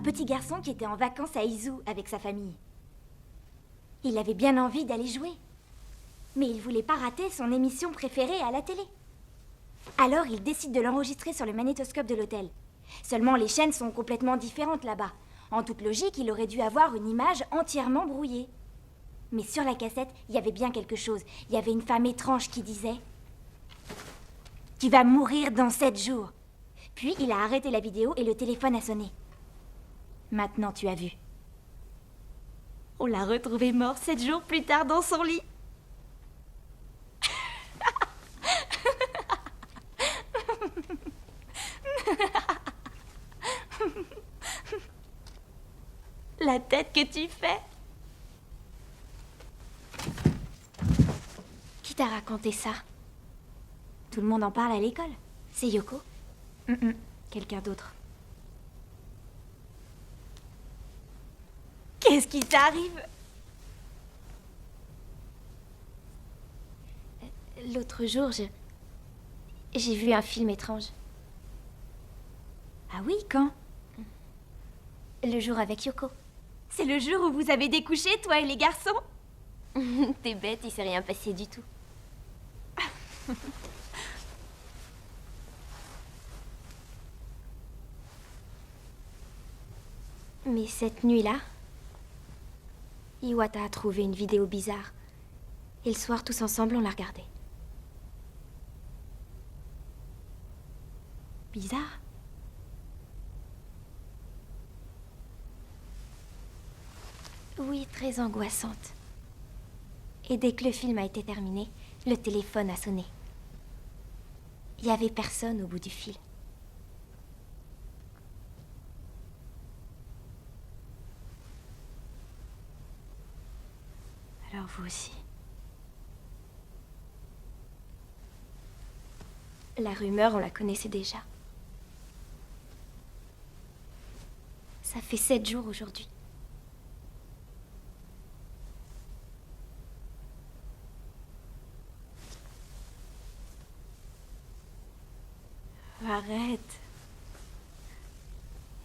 petit garçon qui était en vacances à Izu avec sa famille. Il avait bien envie d'aller jouer. Mais il voulait pas rater son émission préférée à la télé. Alors il décide de l'enregistrer sur le magnétoscope de l'hôtel. Seulement les chaînes sont complètement différentes là-bas. En toute logique, il aurait dû avoir une image entièrement brouillée. Mais sur la cassette, il y avait bien quelque chose. Il y avait une femme étrange qui disait « Tu vas mourir dans 7 jours ». Puis il a arrêté la vidéo et le téléphone a sonné. Maintenant tu as vu. On l'a retrouvé mort 7 jours plus tard dans son lit. La tête que tu fais. Qui t'a raconté ça? Tout le monde en parle à l'école. C'est Yoko? Quelqu'un d'autre. Qu'est-ce qui t'arrive? L'autre jour, j'ai vu un film étrange. Ah oui, quand? Le jour avec Yoko. C'est le jour où vous avez découché, toi et les garçons? T'es bête, il s'est rien passé du tout. Mais cette nuit-là, Iwata a trouvé une vidéo bizarre. Et le soir, tous ensemble, on l'a regardée. Bizarre? Oui, très angoissante. Et dès que le film a été terminé, le téléphone a sonné. Il n'y avait personne au bout du fil. Alors vous aussi. La rumeur, on la connaissait déjà. Ça fait 7 jours aujourd'hui. Arrête.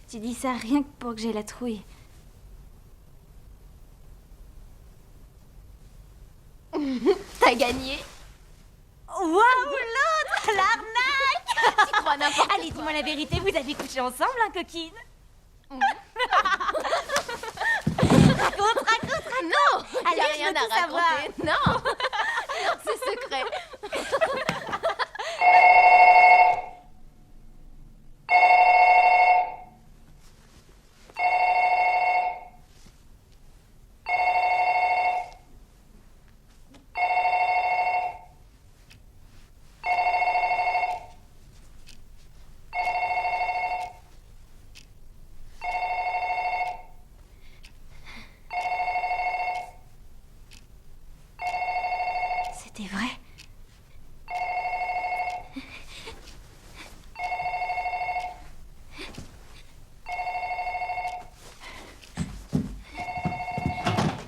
Tu dis ça rien que pour que j'ai la trouille. T'as gagné. Waouh, l'autre, l'arnaque. Tu crois n'importe quoi. Allez, dis-moi la vérité, vous avez couché ensemble, hein, coquine? Raconte. Non, allez, y a rien à raconter. Non, non, c'est secret. C'était vrai.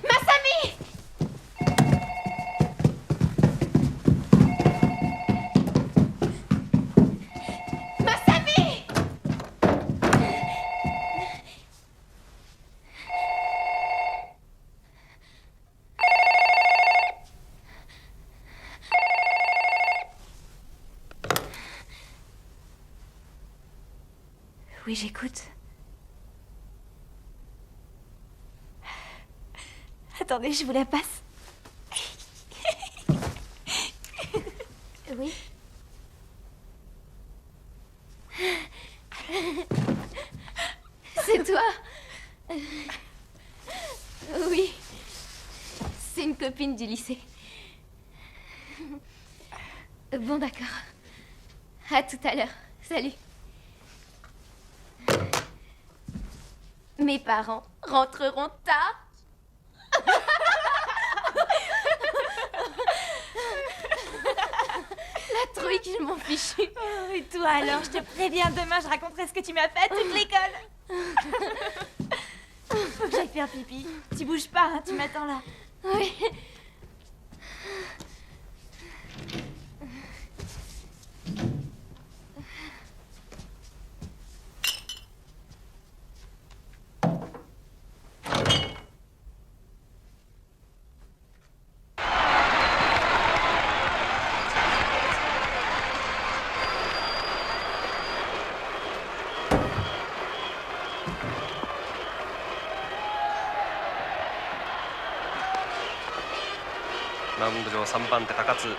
Masami! Masami! Oui, j'écoute. Attendez, je vous la passe. Oui. C'est toi? Oui. C'est une copine du lycée. Bon, d'accord. À tout à l'heure. Salut. Mes parents rentreront tard. La trouille que je m'en fiche. Oh, et toi alors, je te préviens, demain je raconterai ce que tu m'as fait à toute l'école. Faut que j'aille faire pipi. Tu bouges pas, hein, tu m'attends là. Oui. マウンド上3番手高津。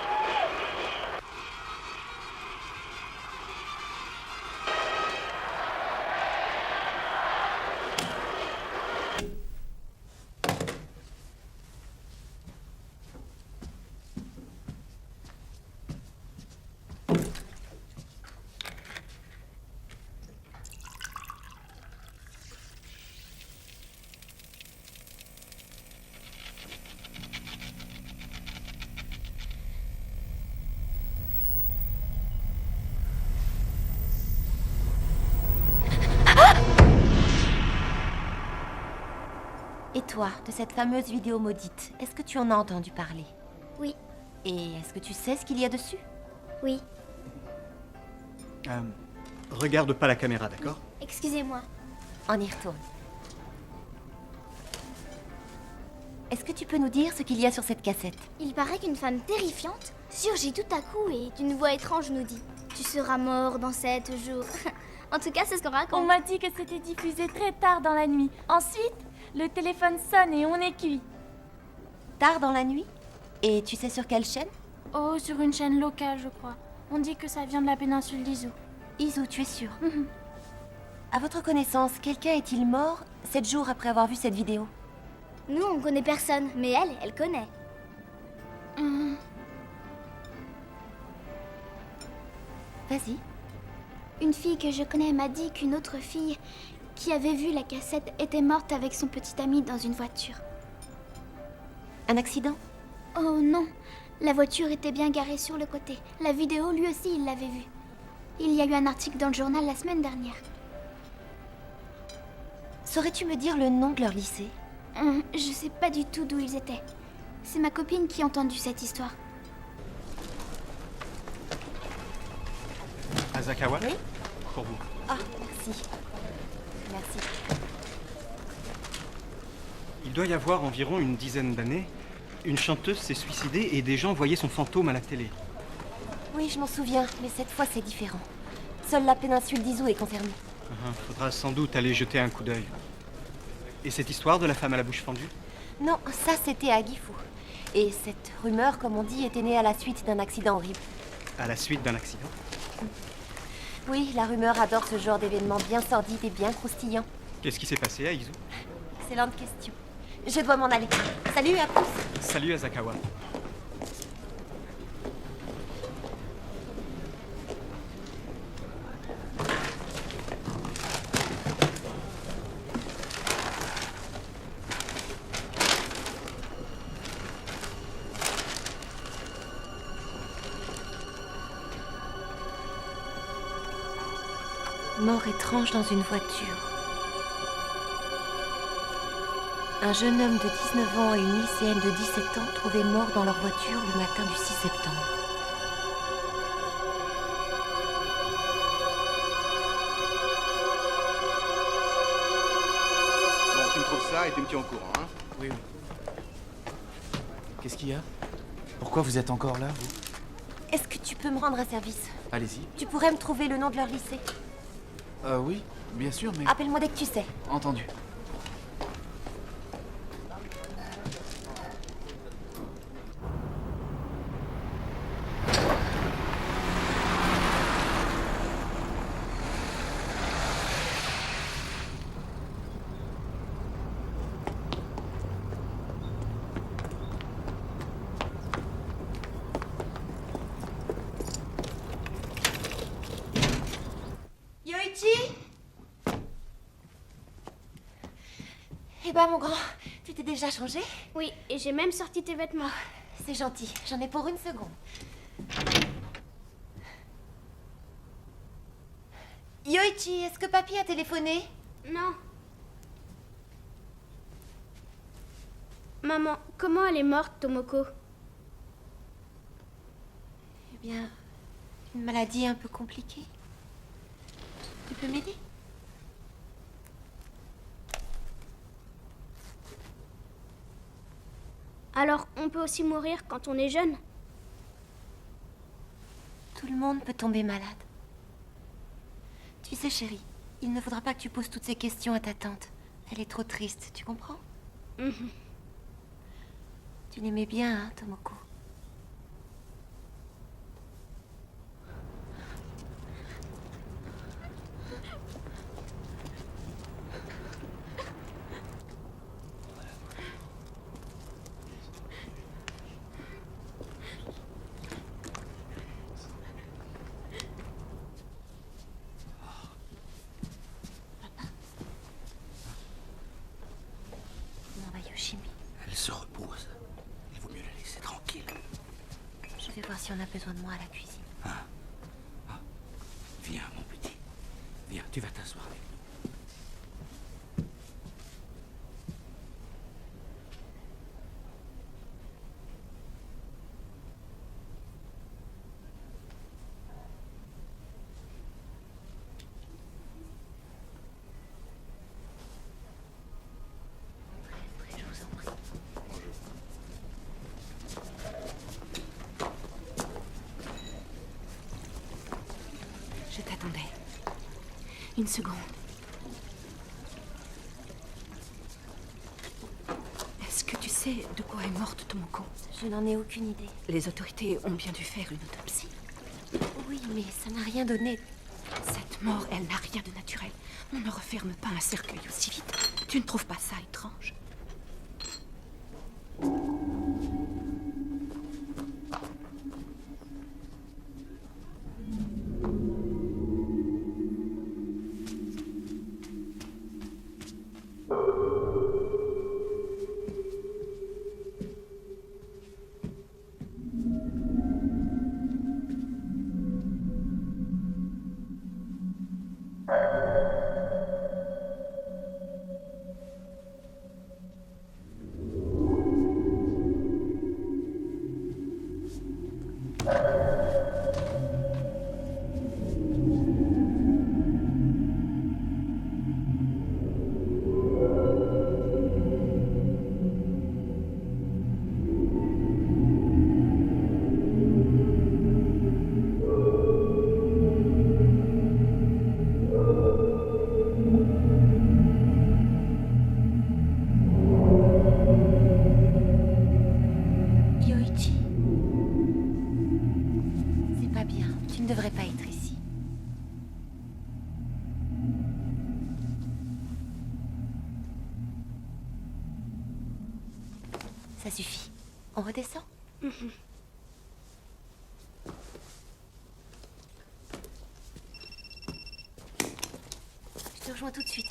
Et toi, de cette fameuse vidéo maudite, est-ce que tu en as entendu parler? Oui, Et est-ce que tu sais ce qu'il y a dessus? oui. Regarde pas la caméra, d'accord? Excusez-moi. On y retourne. Est-ce que tu peux nous dire ce qu'il y a sur cette cassette? Il paraît qu'une femme terrifiante surgit tout à coup et d'une voix étrange nous dit « Tu seras mort dans 7 jours. » En tout cas, c'est ce qu'on On raconte. m'a dit que c'était diffusé très tard dans la nuit. Ensuite, le téléphone sonne et on est cuit. Tard dans la nuit? Et tu sais sur quelle chaîne? Oh, sur une chaîne locale, je crois. On dit que ça vient de la péninsule d'Izu. Izu, tu es sûre? Mhm. À votre connaissance, quelqu'un est-il mort 7 jours après avoir vu cette vidéo? Nous, on connaît personne, mais elle connaît. Vas-y. Une fille que je connais m'a dit qu'une autre fille qui avait vu la cassette était morte avec son petit ami dans une voiture. Un accident? Oh non, la voiture était bien garée sur le côté. La vidéo, lui aussi, il l'avait vue. Il y a eu un article dans le journal la semaine dernière. Saurais-tu me dire le nom de leur lycée? Je sais pas du tout d'où ils étaient. C'est ma copine qui a entendu cette histoire. Asakawa? Oui? Pour vous. Ah, merci. Merci. Il doit y avoir environ une dizaine d'années, une chanteuse s'est suicidée et des gens voyaient son fantôme à la télé. Oui, je m'en souviens, mais cette fois c'est différent. Seule la péninsule d'Izu est concernée. Faudra sans doute aller jeter un coup d'œil. Et cette histoire de la femme à la bouche fendue? Non, ça c'était à Gifu. Et cette rumeur, comme on dit, était née à la suite d'un accident horrible. À la suite d'un accident? Oui, la rumeur adore ce genre d'événements bien sordides et bien croustillants. Qu'est-ce qui s'est passé à Izu? Excellente question. Je dois m'en aller. Salut, à plus. Salut Asakawa. Mort étrange dans une voiture. Un jeune homme de 19 ans et une lycéenne de 17 ans trouvés morts dans leur voiture le matin du 6 septembre. Bon, tu me trouves ça et tu me tiens au courant, hein? Oui, oui. Qu'est-ce qu'il y a? Pourquoi vous êtes encore là, vous? Est-ce que tu peux me rendre un service? Allez-y. Tu pourrais me trouver le nom de leur lycée? Oui, bien sûr, mais... Appelle-moi dès que tu sais. Entendu. Yoichi? Eh ben, mon grand, tu t'es déjà changé? Oui, et j'ai même sorti tes vêtements. C'est gentil, j'en ai pour une seconde. Yoichi, est-ce que papy a téléphoné? Non. Maman, comment elle est morte, Tomoko? Eh bien, une maladie un peu compliquée. Tu peux m'aider? Alors, on peut aussi mourir quand on est jeune? Tout le monde peut tomber malade. Tu sais, chérie, il ne faudra pas que tu poses toutes ces questions à ta tante. Elle est trop triste, tu comprends? Tu Tu l'aimais bien, hein, Tomoko? Comment va Yoshimi? Elle se repose. Il vaut mieux la laisser tranquille. Je vais voir si on a besoin de moi à la cuisine. Viens, mon petit. Viens, tu vas t'asseoir avec nous. Entrez, je vous en prie. Je t'attendais. Une seconde. Est-ce que tu sais de quoi est morte Tomoko? Je n'en ai aucune idée. Les autorités ont bien dû faire une autopsie. Oui, mais ça n'a rien donné. Cette mort, elle n'a rien de naturel. On ne referme pas un cercueil aussi vite. Tu ne trouves pas ça étrange? Yoichi. C'est pas bien. Tu ne devrais pas être ici. Ça suffit. On redescend? Je te rejoins tout de suite.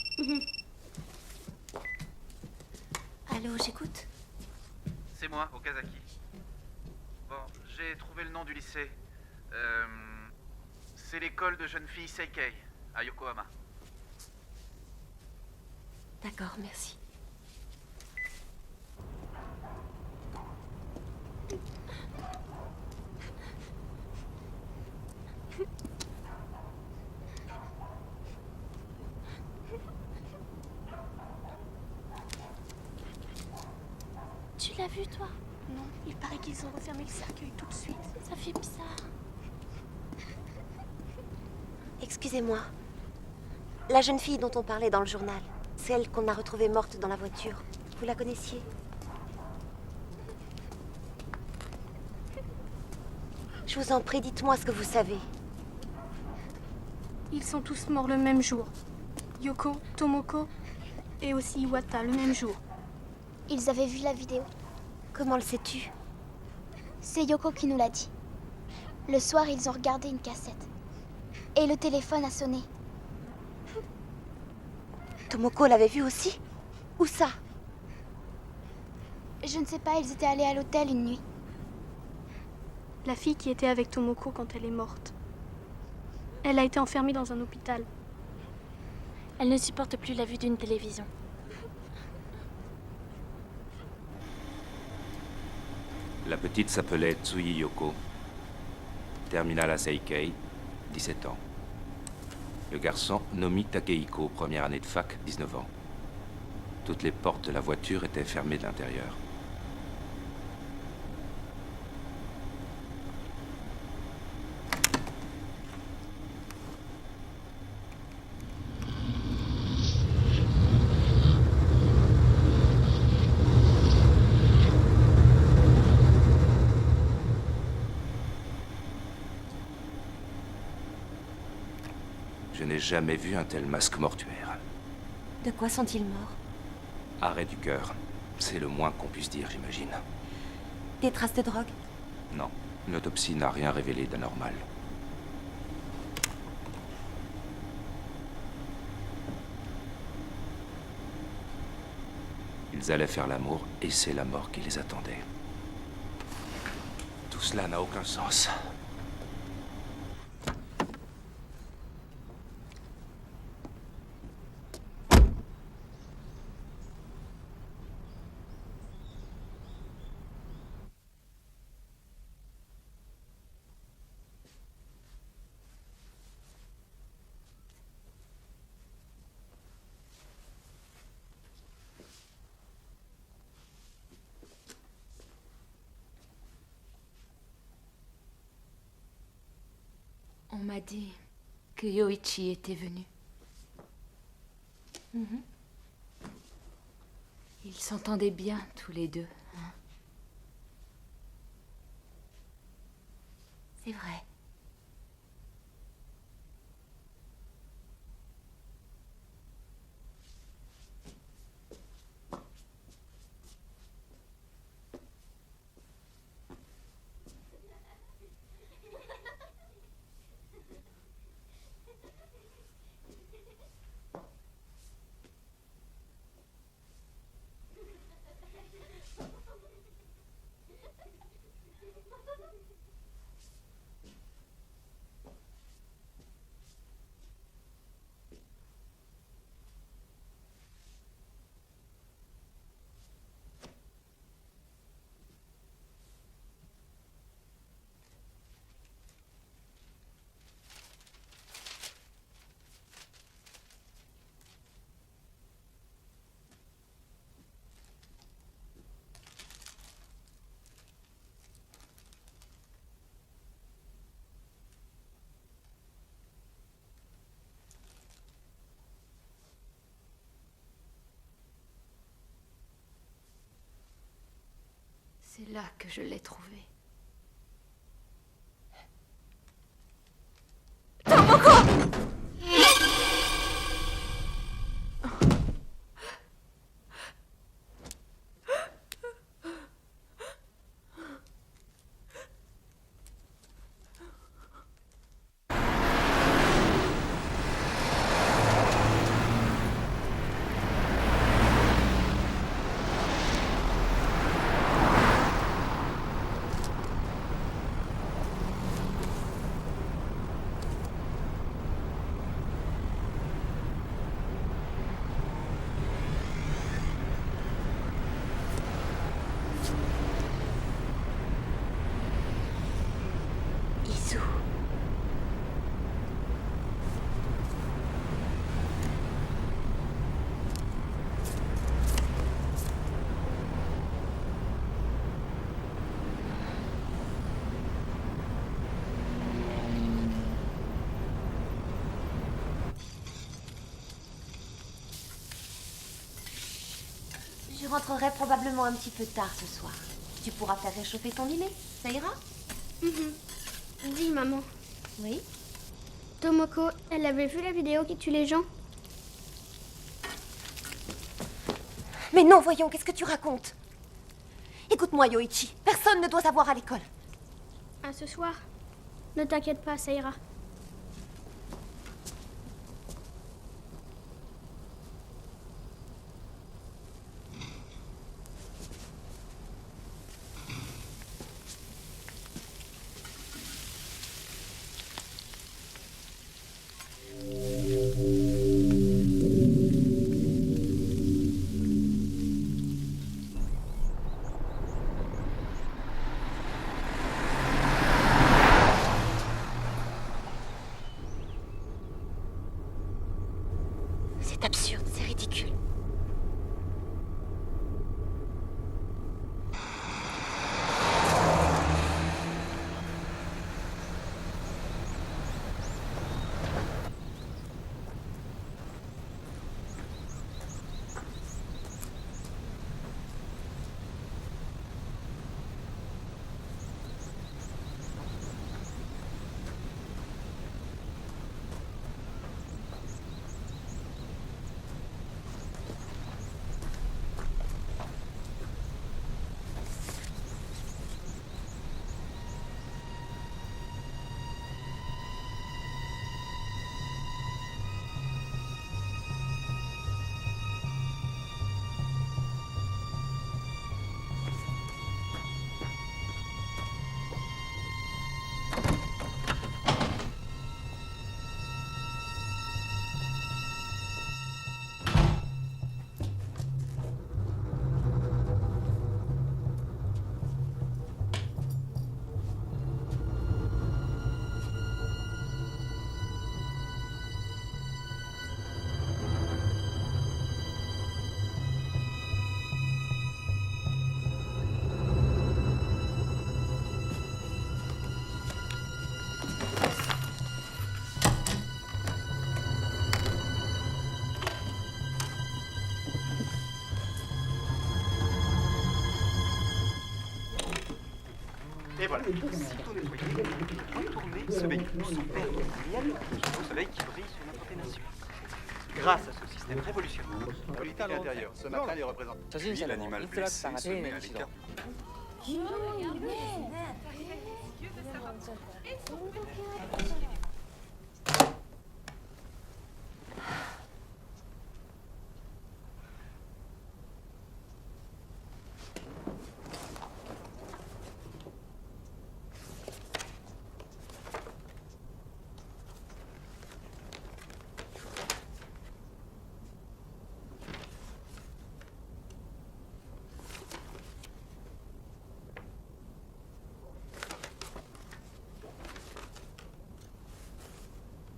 Allô, j'écoute? C'est moi, Okazaki. Bon, j'ai trouvé le nom du lycée. C'est l'école de jeunes filles Seikei, à Yokohama. D'accord, merci. Tu l'as vu, toi? Non, il paraît qu'ils ont refermé le cercueil tout de suite. Ça fait bizarre. Excusez-moi. La jeune fille dont on parlait dans le journal, celle qu'on a retrouvée morte dans la voiture, vous la connaissiez? Je vous en prie, dites-moi ce que vous savez. Ils sont tous morts le même jour. Yoko, Tomoko et aussi Iwata le même jour. Ils avaient vu la vidéo. Comment le sais-tu? C'est Yoko qui nous l'a dit. Le soir, ils ont regardé une cassette. Et le téléphone a sonné. Tomoko l'avait vu aussi? Où ça? Je ne sais pas, ils étaient allés à l'hôtel une nuit. La fille qui était avec Tomoko quand elle est morte. Elle a été enfermée dans un hôpital. Elle ne supporte plus la vue d'une télévision. La petite s'appelait Tsuyi Yoko. Terminale à Seikei, 17 ans. Le garçon, Nomi Takehiko, première année de fac, 19 ans. Toutes les portes de la voiture étaient fermées de l'intérieur. n'ai jamais vu un tel masque mortuaire. De quoi sont-ils morts? Arrêt du cœur. C'est le moins qu'on puisse dire, j'imagine. Des traces de drogue? Non, l'autopsie n'a rien révélé d'anormal. Ils allaient faire l'amour et c'est la mort qui les attendait. Tout cela n'a aucun sens. On m'a dit que Yoichi était venu. Ils s'entendaient bien tous les deux. Hein? C'est vrai. C'est là que je l'ai trouvé. Izu. Je rentrerai probablement un petit peu tard ce soir. Tu pourras faire réchauffer ton dîner, ça ira? Dis, maman. Oui? Tomoko, elle avait vu la vidéo qui tue les gens? Mais non, voyons, qu'est-ce que tu racontes? Écoute-moi, Yoichi. Personne ne doit savoir à l'école. À ce soir. Ne t'inquiète pas, ça ira. Et voilà, sitôt nettoyé, retournez ce véhicule sans perdre un miel au soleil qui brille sur notre péninsule. Grâce à ce système révolutionnaire, Politique intérieure. Ce matin, les représentants. Puis l'animal blessé se met à l'écart.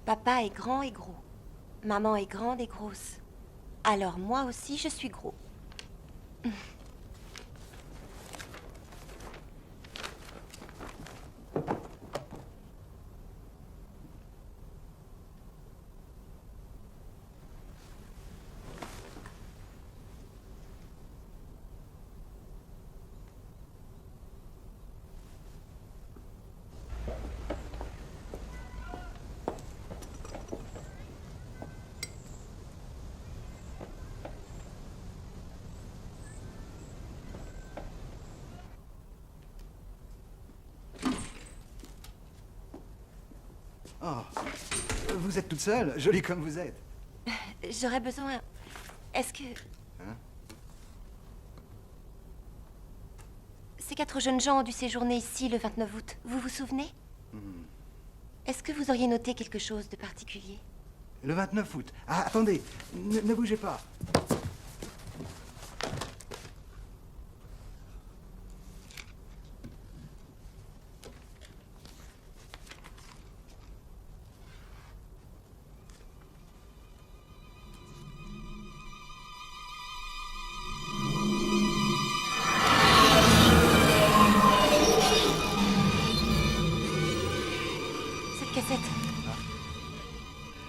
Papa est grand et gros. Maman est grande et grosse. Alors moi aussi, je suis gros. Oh, vous êtes toute seule, jolie comme vous êtes. J'aurais besoin... Est-ce que... Hein? Ces 4 jeunes gens ont dû séjourner ici le 29 août. Vous vous souvenez? Est-ce que vous auriez noté quelque chose de particulier? Le 29 août. Ah, attendez, ne bougez pas.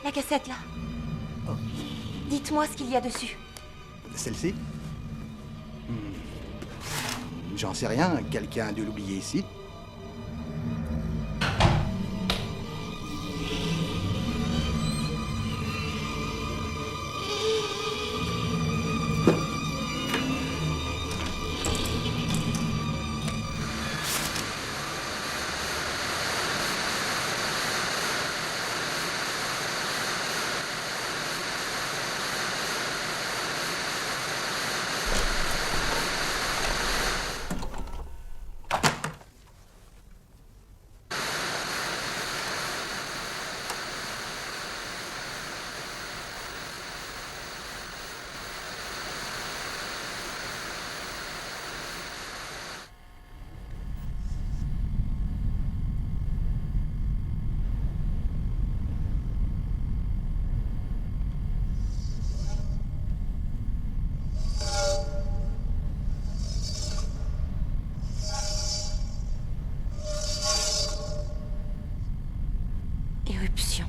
La cassette, là. Oh. Dites-moi ce qu'il y a dessus. Celle-ci? J'en sais rien, quelqu'un a dû l'oublier ici. Éruption.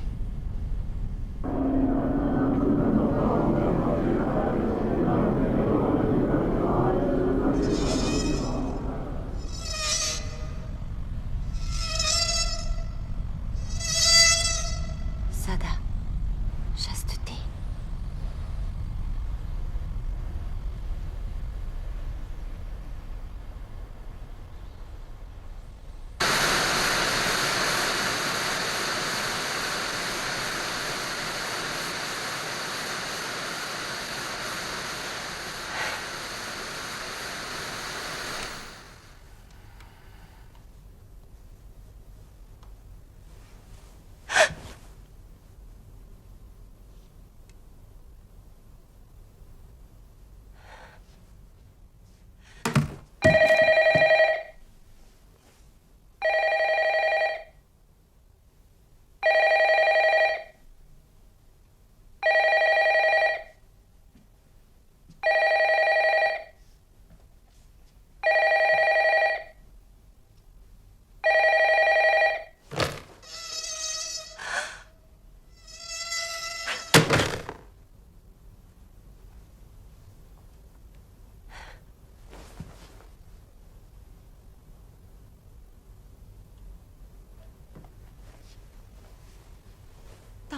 Sada. Chasteté.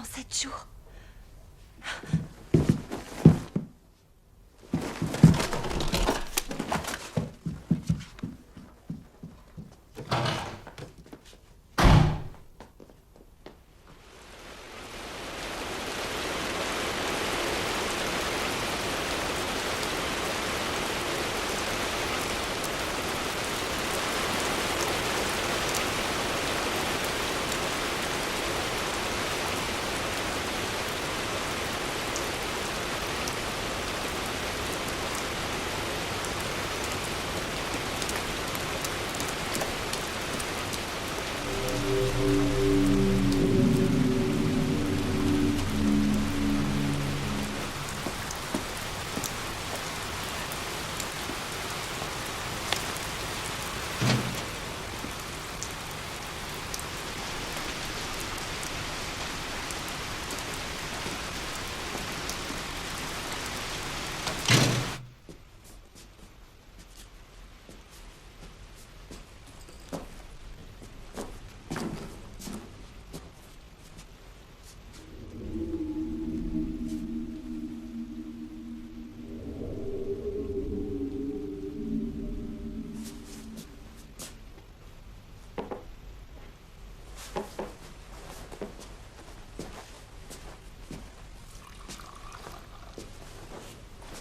en 7 jours.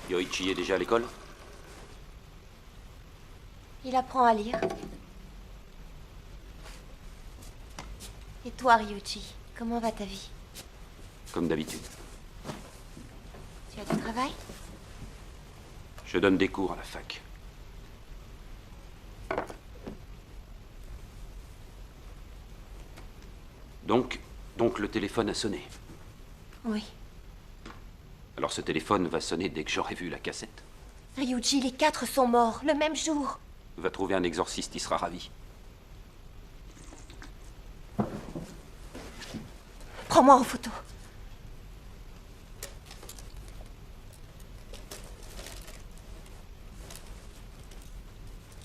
Yoichi est déjà à l'école? Il apprend à lire. Et toi, Ryuichi, comment va ta vie? Comme d'habitude. Tu as du travail? Je donne des cours à la fac. Donc le téléphone a sonné. Oui. Alors ce téléphone va sonner dès que j'aurai vu la cassette. Ryuichi, les 4 sont morts, le même jour. Va trouver un exorciste, il sera ravi. Prends-moi en photo.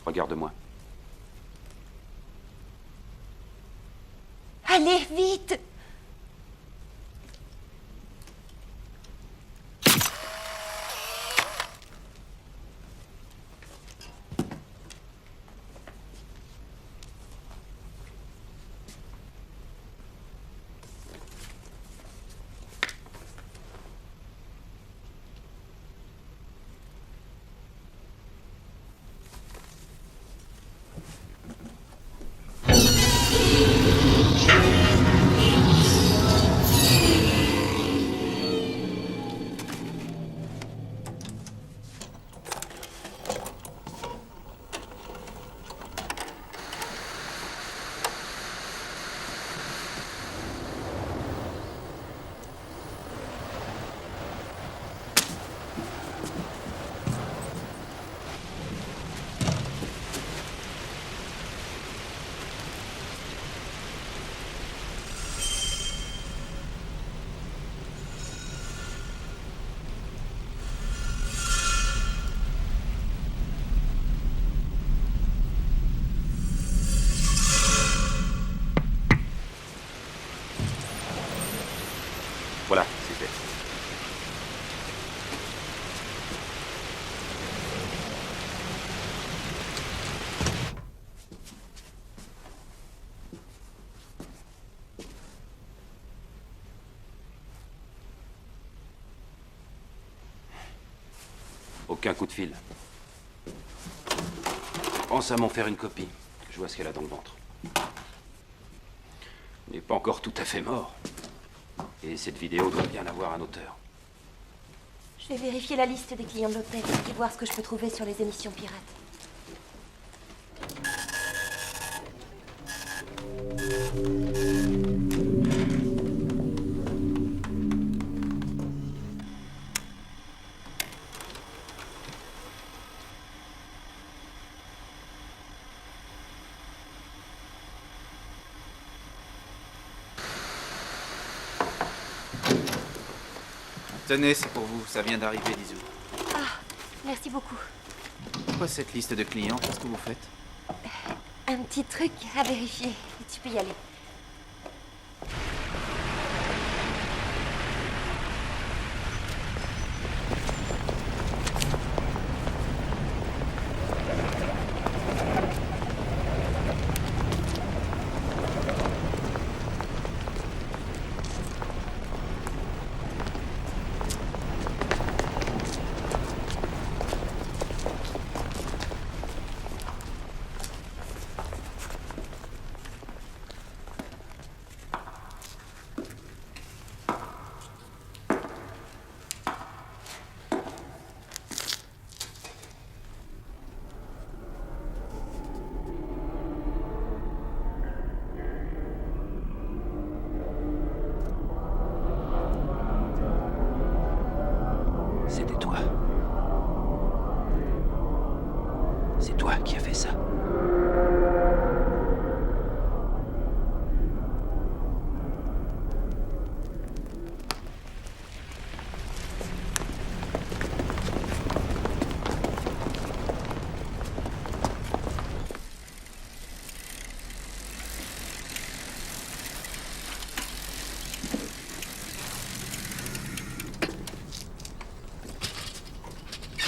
Regarde-moi. Allez, vite! Voilà, c'est fait. Aucun coup de fil. Pense à m'en faire une copie. Je vois ce qu'elle a dans le ventre. Il n'est pas encore tout à fait mort. Et cette vidéo doit bien avoir un auteur. Je vais vérifier la liste des clients de l'hôtel et voir ce que je peux trouver sur les émissions pirates. Tenez, c'est pour vous, ça vient d'arriver, Lizou. Ah, merci beaucoup. Pourquoi cette liste de clients? Qu'est-ce que vous faites? Un petit truc à vérifier. Tu peux y aller. C'est toi qui as fait ça.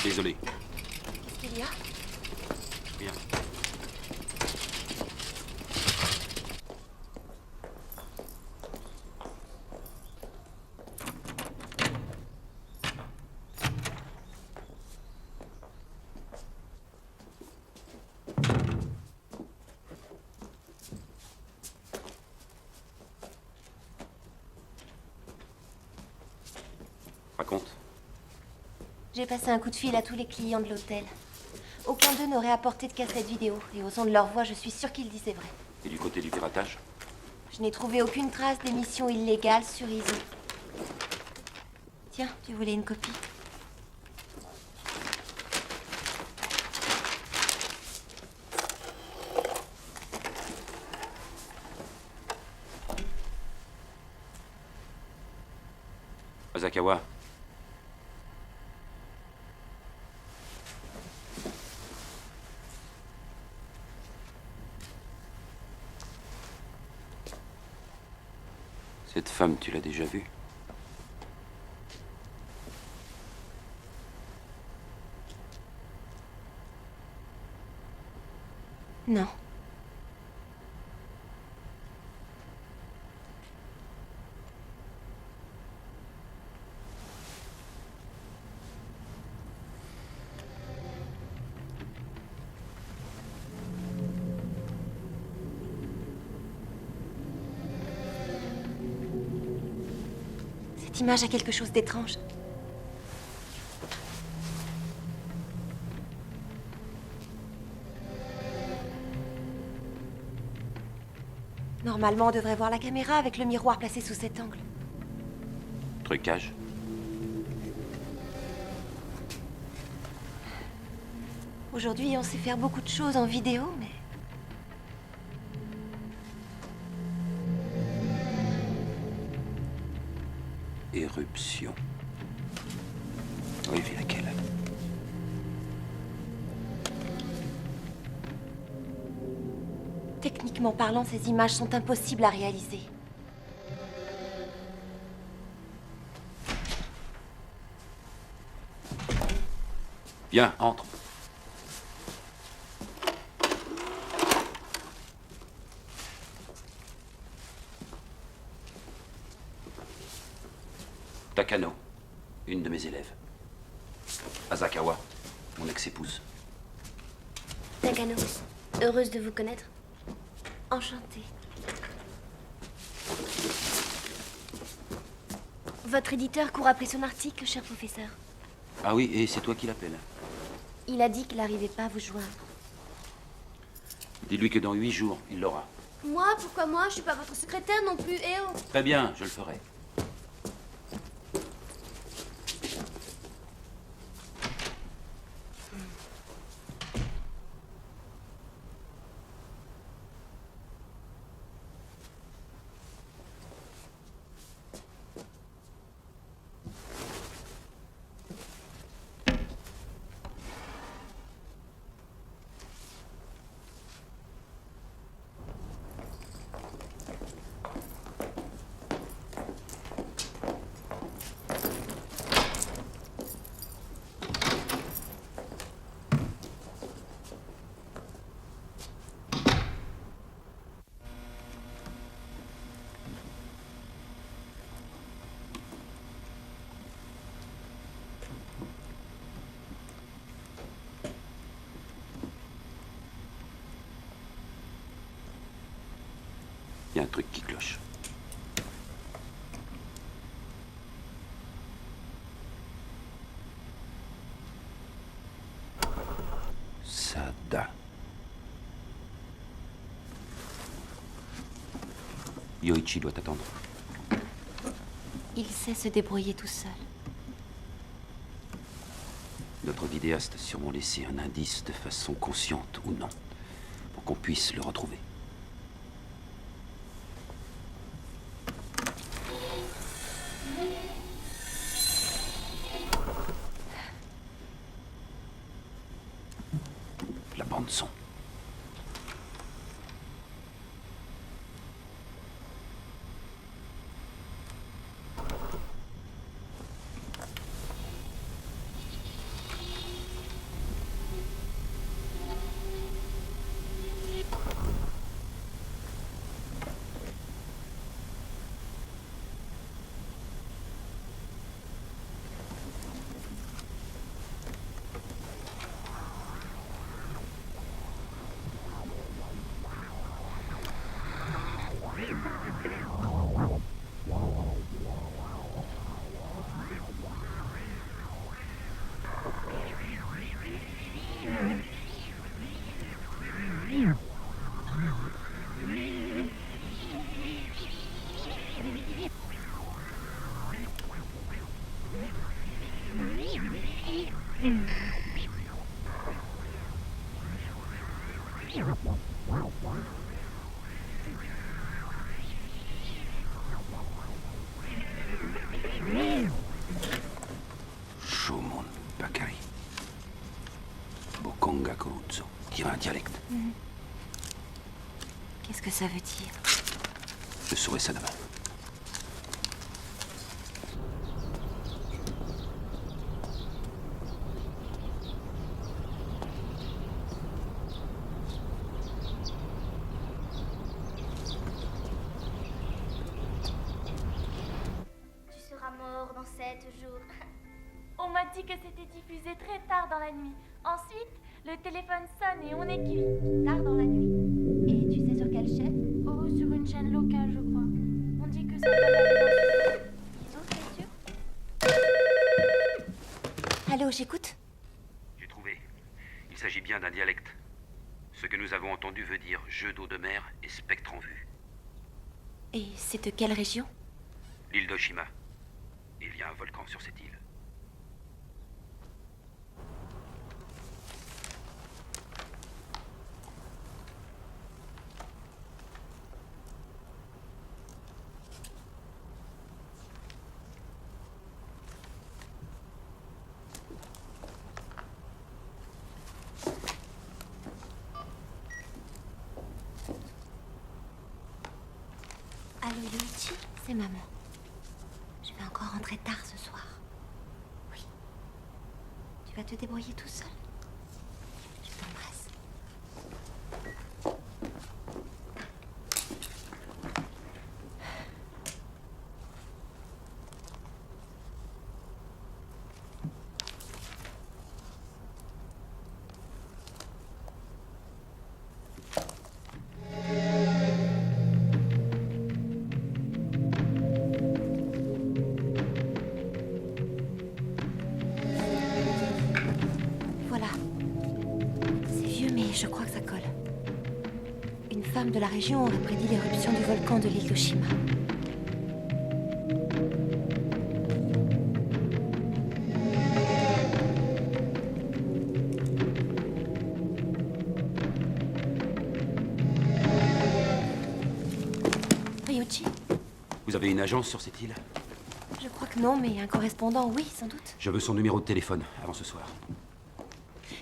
Désolé. Qu'est-ce qu'il y a? Rien. Raconte. J'ai passé un coup de fil à tous les clients de l'hôtel. Aucun d'eux n'aurait apporté de cassette vidéo, et au son de leur voix, je suis sûre qu'ils disaient vrai. Et du côté du piratage? Je n'ai trouvé aucune trace d'émission illégale sur ISO. Tiens, tu voulais une copie? Asakawa. Cette femme, tu l'as déjà vue? Non. Cette image a quelque chose d'étrange. Normalement, on devrait voir la caméra avec le miroir placé sous cet angle. Trucage? Aujourd'hui, on sait faire beaucoup de choses en vidéo, mais... Éruption. Oui, puis laquelle? Techniquement parlant, ces images sont impossibles à réaliser. Viens, entre. Takano, une de mes élèves. Asakawa, mon ex-épouse. Takano, heureuse de vous connaître. Enchantée. Votre éditeur court après son article, cher professeur. Ah oui, et c'est toi qui l'appelles. Il a dit qu'il n'arrivait pas à vous joindre. Dis-lui que dans 8 jours, il l'aura. Moi? Pourquoi moi? Je suis pas votre secrétaire non plus, eh oh! Très bien, je le ferai. Il y a un truc qui cloche. Sada. Yoichi doit t'attendre. Il sait se débrouiller tout seul. Notre vidéaste a sûrement laissé un indice de façon consciente ou non, pour qu'on puisse le retrouver. La bande son. Shomon Bakari. Bokonga Koruzo. Dirait un dialecte. Qu'est-ce que ça veut dire? Je saurai ça demain. Tu seras mort dans 7 jours. On m'a dit que c'était diffusé très tard dans la nuit. Ensuite, le téléphone sonne et on est cuit. Tard dans la nuit. Et tu sais sur quelle chaîne? Oh, sur une chaîne locale, je crois. On dit que ça doit aller Iso, t'es sûr? Allô, j'écoute. J'ai trouvé. Il s'agit bien d'un dialecte. Ce que nous avons entendu veut dire jeu d'eau de mer et spectre en vue. Et c'est de quelle région? L'île d'Oshima. Il y a un volcan sur cette île. Allô, Yoichi? C'est maman. Je vais encore rentrer tard ce soir. Oui. Tu vas te débrouiller tout seul? Je t'embrasse. Voilà. C'est vieux, mais je crois que ça colle. Une femme de la région aurait prédit l'éruption du volcan de l'île d'Oshima. Ryuichi? Vous avez une agence sur cette île? Je crois que non, mais un correspondant, oui, sans doute. Je veux son numéro de téléphone avant ce soir.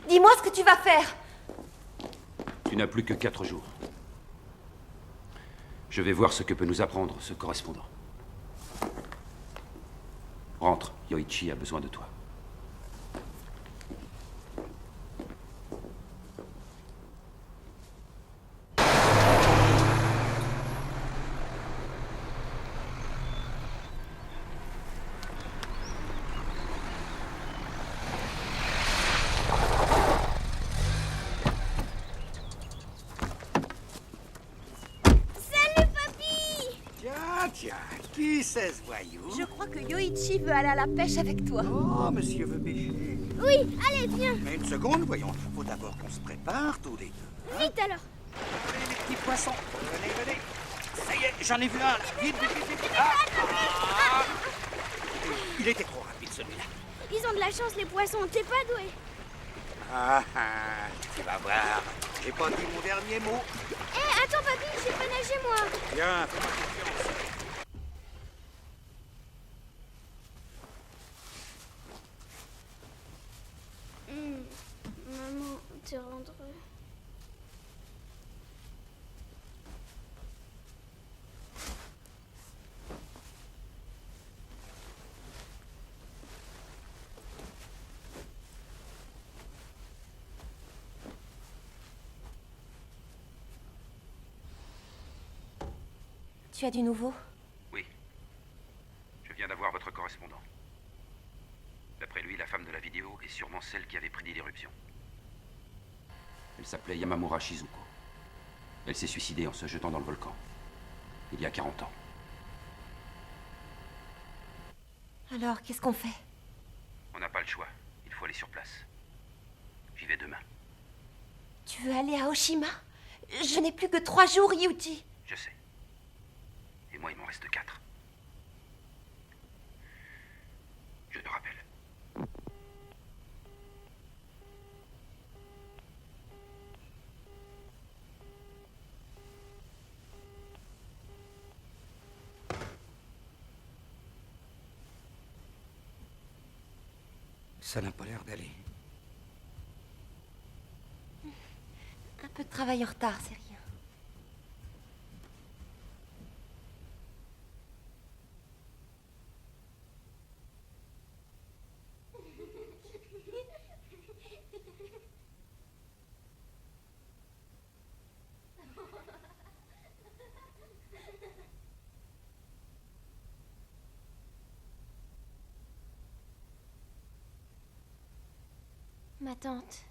Dis-moi ce que tu vas faire! Tu n'as plus que 4 jours. Je vais voir ce que peut nous apprendre ce correspondant. Rentre, Yoichi a besoin de toi. Tiens, qui c'est ce voyou? Je crois que Yoichi veut aller à la pêche avec toi. Oh, monsieur veut pêcher. Oui, allez, viens. Mais une seconde, voyons. Faut d'abord qu'on se prépare tous les deux. Vite alors. Allez, les petits poissons. Venez, venez. Ça y est, j'en ai vu un là. Vite, vite, vite, vite. Ah, ah. Il était trop rapide celui-là. Ils ont de la chance, les poissons. T'es pas doué. Ah, tu vas voir. J'ai pas dit mon dernier mot. Hé, attends, papy, je sais pas nager, moi. Viens, fais-moi confiance. Maman, te rendre... Tu as du nouveau? Oui. Je viens d'avoir votre correspondant. D'après lui, la femme de la vidéo est sûrement celle qui avait prédit l'éruption. Elle s'appelait Yamamura Shizuko. Elle s'est suicidée en se jetant dans le volcan. Il y a 40 ans. Alors, qu'est-ce qu'on fait? On n'a pas le choix. Il faut aller sur place. J'y vais demain. Tu veux aller à Oshima? Je n'ai plus que 3 jours, Ryuji. Je sais. Et moi, il m'en reste 4. Je te rappelle. Ça n'a pas l'air d'aller. Un peu de travail en retard, c'est rien. Ma tante.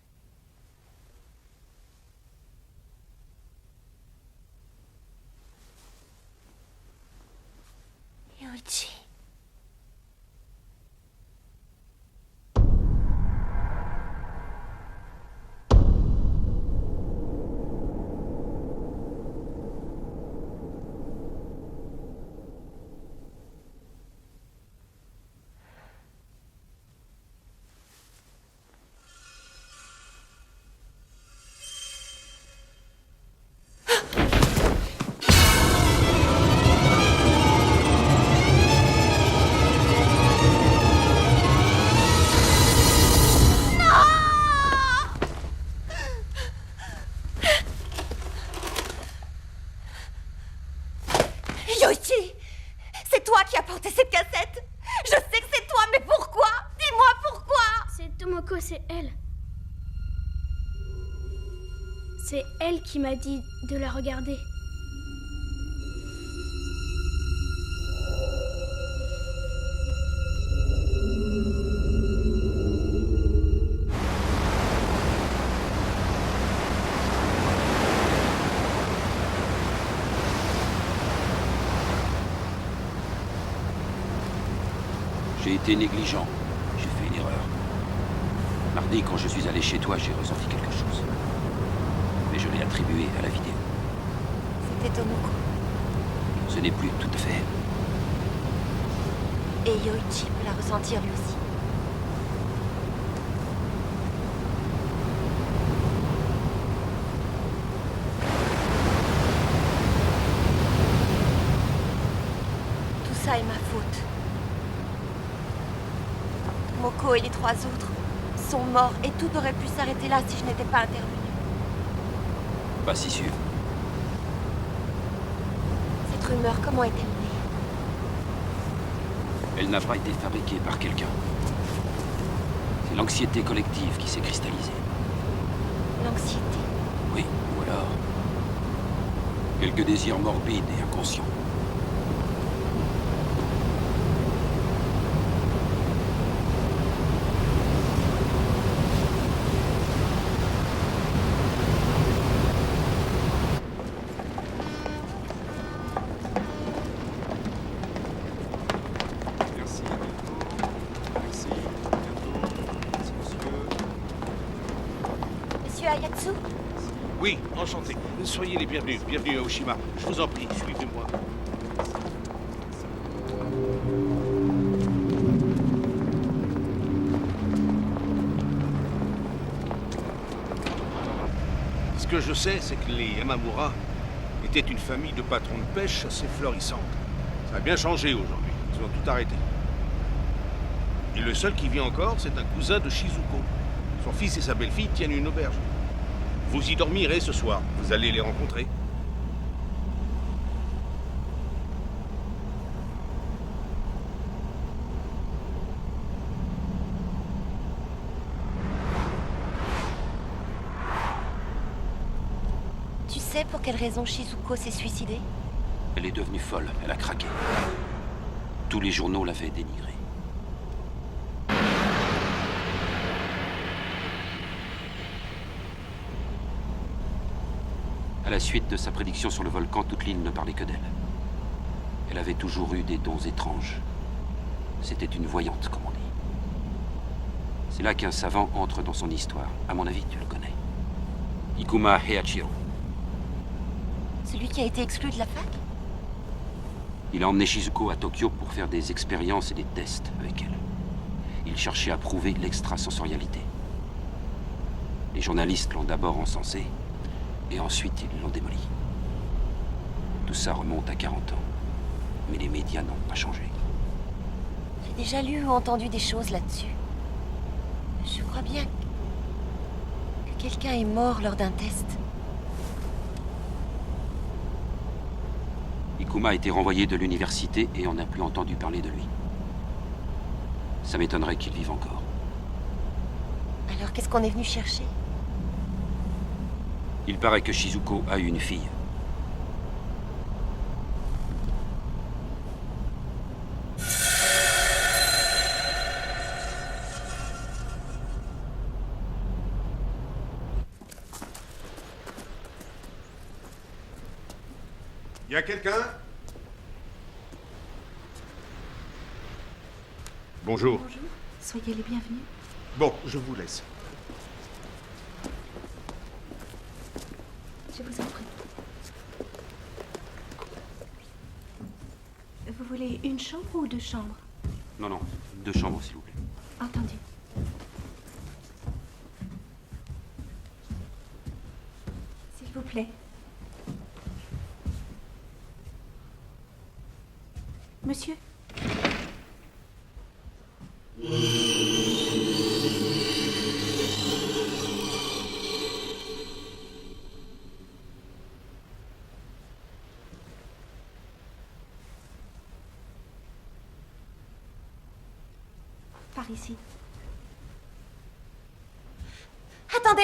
Ryuji. Ryuji, c'est toi qui as porté cette cassette. Je sais que c'est toi, mais pourquoi? Dis-moi pourquoi. C'est Tomoko, c'est elle. C'est elle qui m'a dit de la regarder. J'ai été négligent. J'ai fait une erreur. Mardi, quand je suis allé chez toi, j'ai ressenti quelque chose. Mais je l'ai attribué à la vidéo. C'était Tomoko. Ce n'est plus tout à fait. Et Yoichi peut la ressentir lui aussi. Tout ça est ma faute. Tomoko et les 3 autres sont morts et tout aurait pu s'arrêter là si je n'étais pas intervenue. Pas si sûr. Cette rumeur, comment est-elle née? Elle n'a pas été fabriquée par quelqu'un. C'est l'anxiété collective qui s'est cristallisée. L'anxiété? Oui, ou alors... quelques désirs morbides et inconscients. Ayatsu? Oui, enchanté. Soyez les bienvenus. Bienvenue à Oshima. Je vous en prie, suivez-moi. Ce que je sais, c'est que les Yamamura étaient une famille de patrons de pêche assez florissante. Ça a bien changé aujourd'hui. Ils ont tout arrêté. Et le seul qui vit encore, c'est un cousin de Shizuko. Son fils et sa belle-fille tiennent une auberge. Vous y dormirez ce soir. Vous allez les rencontrer. Tu sais pour quelle raison Shizuko s'est suicidée? Elle est devenue folle, elle a craqué. Tous les journaux l'avaient dénigrée. À la suite de sa prédiction sur le volcan, toute l'île ne parlait que d'elle. Elle avait toujours eu des dons étranges. C'était une voyante, comme on dit. C'est là qu'un savant entre dans son histoire. À mon avis, tu le connais. Ikuma Heiachiro. Celui qui a été exclu de la fac? Il a emmené Shizuko à Tokyo pour faire des expériences et des tests avec elle. Il cherchait à prouver l'extrasensorialité. Les journalistes l'ont d'abord encensé, et ensuite ils l'ont démoli. Tout ça remonte à 40 ans, mais les médias n'ont pas changé. J'ai déjà lu ou entendu des choses là-dessus. Je crois bien que quelqu'un est mort lors d'un test. Ikuma a été renvoyé de l'université et on n'a plus entendu parler de lui. Ça m'étonnerait qu'il vive encore. Alors qu'est-ce qu'on est venu chercher? Il paraît que Shizuko a eu une fille. Y a quelqu'un? Bonjour. Bonjour, soyez les bienvenus. Bon, je vous laisse. Je vous en prie. Vous voulez une chambre ou 2 chambres? Non, non, 2 chambres, s'il vous plaît. Entendu. S'il vous plaît. Monsieur? Par ici. Attendez!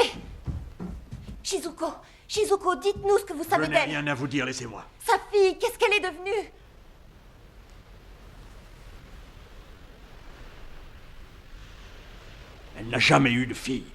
Shizuko! Shizuko, dites-nous ce que vous savez Je n'ai d'elle! rien à vous dire, laissez-moi. Sa fille, qu'est-ce qu'elle est devenue? Elle n'a jamais eu de fille.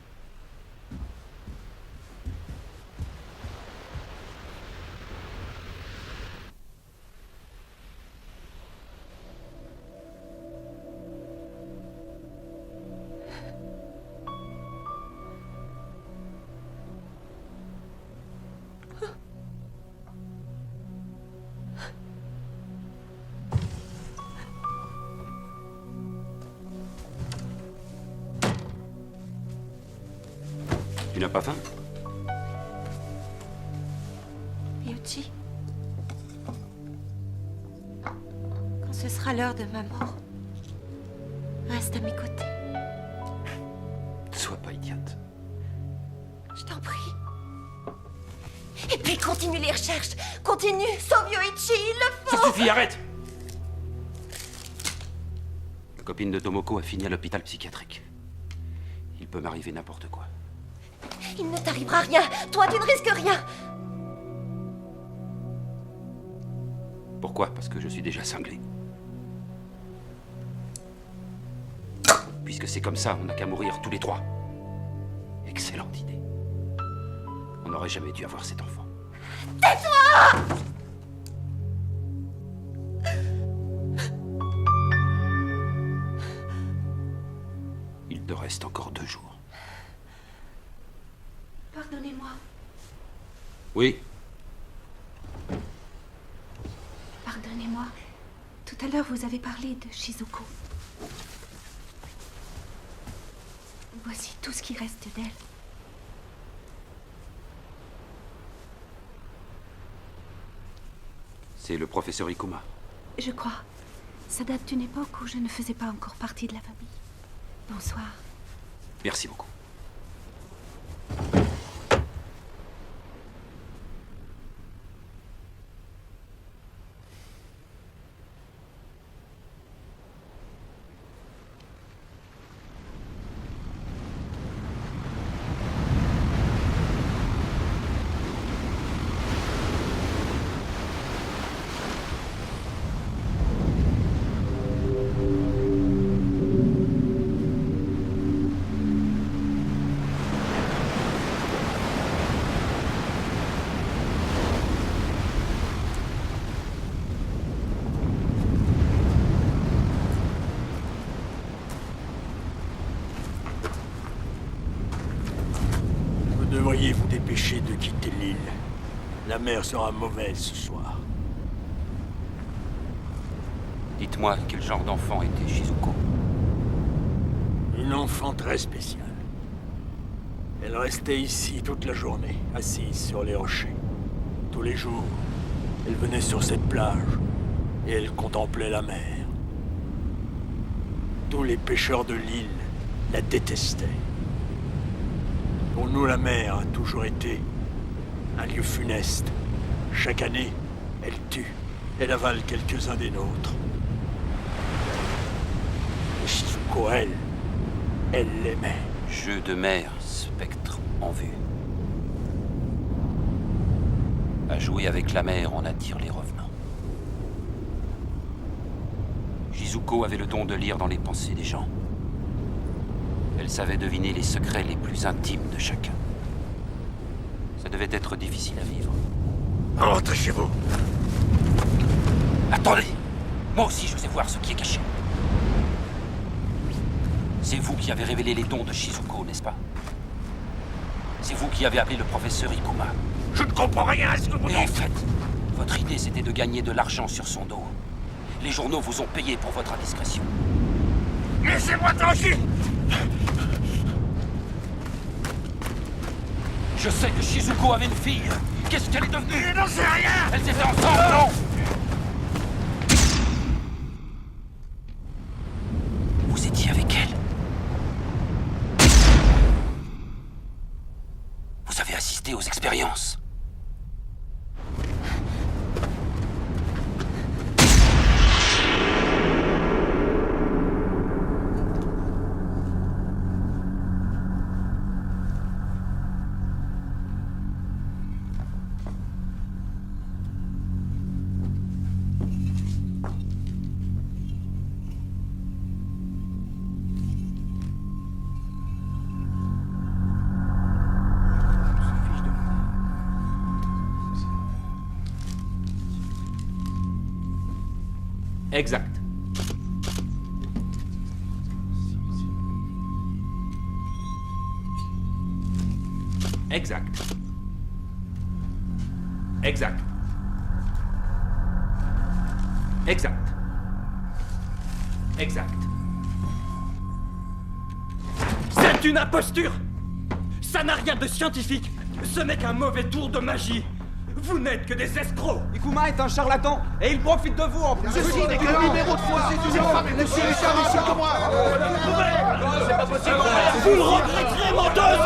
Tu n'as pas faim? Ryuichi, quand ce sera l'heure de ma mort, reste à mes côtés. Ne sois pas idiote. Je t'en prie. Et puis continue les recherches. Continue. Sauve Yoichi, il le faut. Ça suffit, arrête! La copine de Tomoko a fini à l'hôpital psychiatrique. Il peut m'arriver n'importe quoi. Il ne t'arrivera rien. Toi, tu ne risques rien. Pourquoi? Parce que je suis déjà cinglé. Puisque c'est comme ça, on n'a qu'à mourir tous les 3. Excellente idée. On n'aurait jamais dû avoir cet enfant. Tais-toi! Il te reste encore 2 jours. Pardonnez-moi. Oui? Pardonnez-moi. Tout à l'heure, vous avez parlé de Shizuko. Voici tout ce qui reste d'elle. C'est le professeur Ikuma. Je crois. Ça date d'une époque où je ne faisais pas encore partie de la famille. Bonsoir. Merci beaucoup. Vous devriez vous dépêcher de quitter l'île. La mer sera mauvaise ce soir. Dites-moi quel genre d'enfant était Shizuko. Une enfant très spéciale. Elle restait ici toute la journée, assise sur les rochers. Tous les jours, elle venait sur cette plage et elle contemplait la mer. Tous les pêcheurs de l'île la détestaient. Pour nous, la mer a toujours été un lieu funeste. Chaque année, elle tue, elle avale quelques-uns des nôtres. Et Shizuko, elle l'aimait. Jeu de mer, spectre en vue. À jouer avec la mer, on attire les revenants. Shizuko avait le don de lire dans les pensées des gens. Elle savait deviner les secrets les plus intimes de chacun. Ça devait être difficile à vivre. Rentrez chez vous. Attendez! Moi aussi, je sais voir ce qui est caché. C'est vous qui avez révélé les dons de Shizuko, n'est-ce pas? C'est vous qui avez appelé le professeur Ikuma. Je ne comprends rien à ce que vous dites. En fait, votre idée, c'était de gagner de l'argent sur son dos. Les journaux vous ont payé pour votre indiscrétion. Laissez-moi tranquille! Je sais que Shizuko avait une fille. Qu'est-ce qu'elle est devenue? Je n'en sais rien! Elles étaient ensemble, non? Vous étiez avec elle? Vous avez assisté aux expériences? Exact. Exact. Exact. Exact. Exact. C'est une imposture! Ça n'a rien de scientifique! Ce n'est qu'un mauvais tour de magie! Vous n'êtes que des escrocs! Ikuma est un charlatan et il profite de vous en plus. Ceci n'est qu'un numéro de foi. C'est une femme et monsieur Richard, écoute-moi. C'est pas possible! Vous le regretterez, menteuse!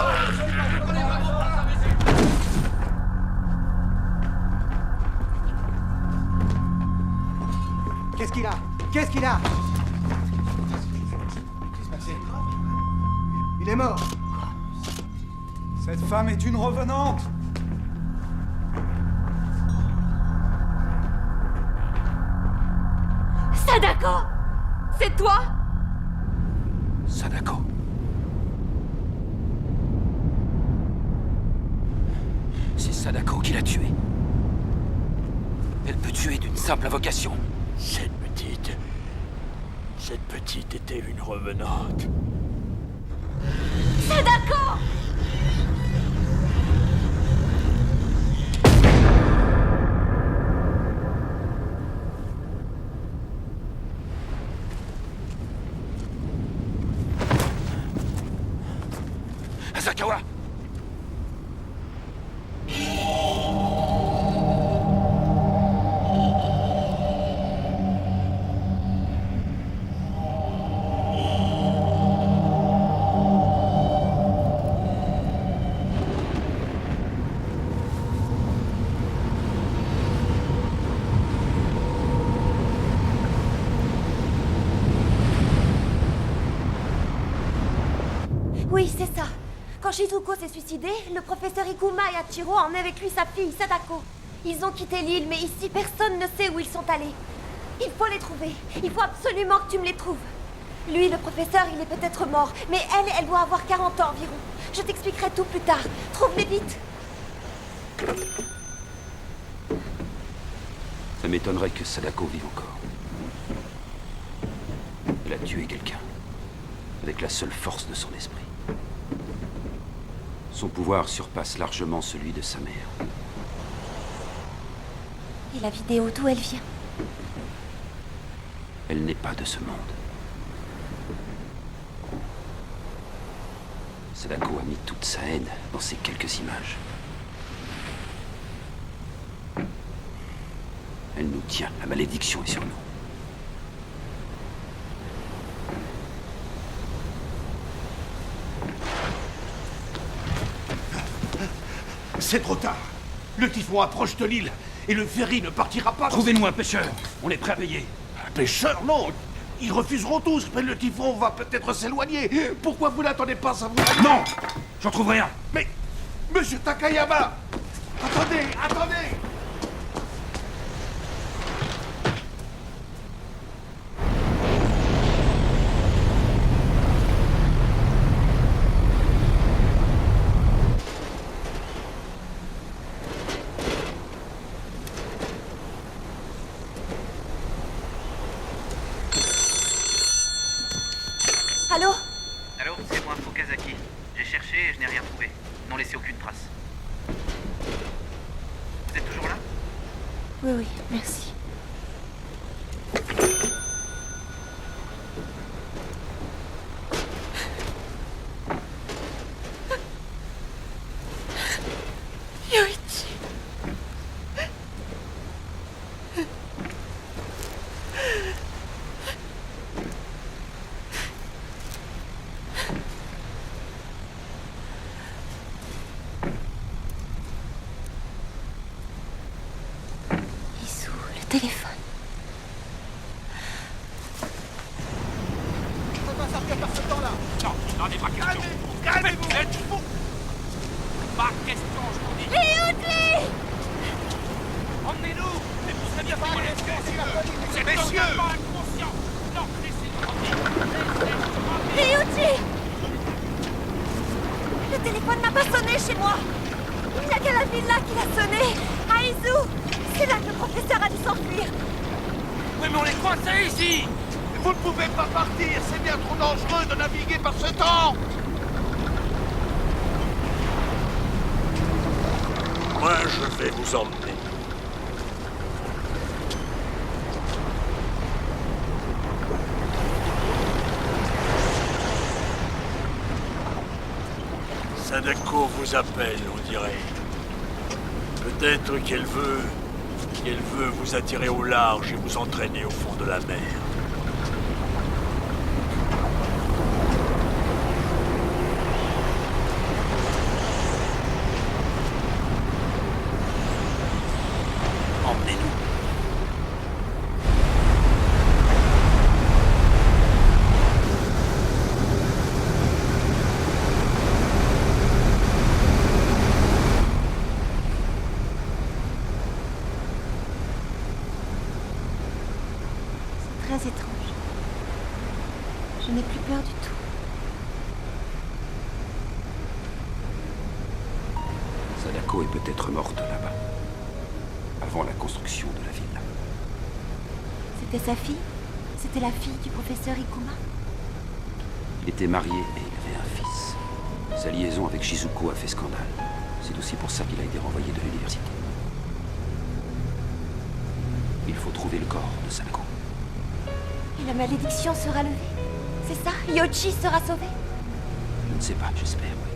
Qu'est-ce qu'il a? Qu'est-ce qu'il a? Il est mort. Cette femme est une revenante. Sadako! C'est toi? Sadako. C'est Sadako qui l'a tué. Elle peut tuer d'une simple invocation. Cette petite était une revenante. Sadako! Asakawa! Oui, c'est ça. Quand Shizuko s'est suicidé, le professeur Ikuma et Hachiro a emmené avec lui sa fille, Sadako. Ils ont quitté l'île, mais ici, personne ne sait où ils sont allés. Il faut les trouver. Il faut absolument que tu me les trouves. Lui, le professeur, il est peut-être mort, mais elle doit avoir 40 ans environ. Je t'expliquerai tout plus tard. Trouve-les vite. Ça m'étonnerait que Sadako vive encore. Elle a tué quelqu'un, avec la seule force de son esprit. Son pouvoir surpasse largement celui de sa mère. Et la vidéo, d'où elle vient? Elle n'est pas de ce monde. Sadako a mis toute sa haine dans ces quelques images. Elle nous tient, la malédiction est sur nous. C'est trop tard. Le typhon approche de l'île et le ferry ne partira pas. Trouvez-nous un pêcheur. On est prêt à payer. Un pêcheur? Non. Ils refuseront tous, mais le typhon va peut-être s'éloigner. Pourquoi vous n'attendez pas ça vous... Non. J'en trouve rien. Mais... Monsieur Takayama! Attendez, attendez! Allô? Allô, c'est moi, Okazaki. J'ai cherché et je n'ai rien trouvé. Ils n'ont laissé aucune trace. Vous êtes toujours là? Oui, oui, merci. Yoichi. Izu, le téléphone. Je peux pas sortir par ce temps-là. Non, n'en est pas question. Calmez-vous. Pas question, je vous dis. Ryuji! Emmenez-nous. Mais vous serez bien fait. C'est Messieurs. totalement inconscient. Non, laissez-nous tranquille. Ryuji! Le téléphone n'a pas sonné chez moi. Il n'y a qu'à la villa qu'il a sonné. À Izu! C'est là que le professeur a dû s'enfuir. Oui, mais on est coincés ici. Vous ne pouvez pas partir, c'est bien trop dangereux de naviguer par ce temps. Moi, je vais vous emmener. Sadako vous appelle, on dirait. Peut-être qu'elle veut vous attirer au large et vous entraîner au fond de la mer. Emmenez-nous. Très étrange. Je n'ai plus peur du tout. Sadako est peut-être morte là-bas, avant la construction de la ville. C'était sa fille? C'était la fille du professeur Ikuma? Il était marié et il avait un fils. Sa liaison avec Shizuko a fait scandale. C'est aussi pour ça qu'il a été renvoyé de l'université. Il faut trouver le corps de Sadako. Et la malédiction sera levée? C'est ça? Yoichi sera sauvé? Je ne sais pas, j'espère, oui.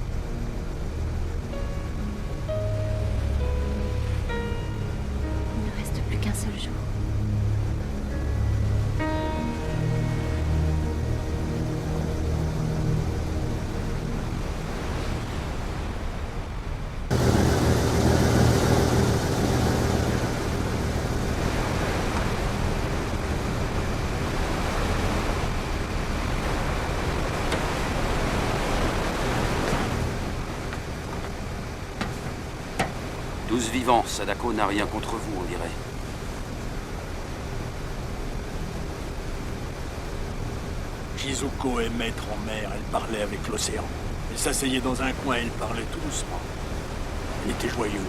Il ne reste plus qu'un seul jour. 12 vivants, Sadako n'a rien contre vous, on dirait. Shizuko est maître en mer, elle parlait avec l'océan. Elle s'asseyait dans un coin et elle parlait tout doucement. Elle était joyeuse.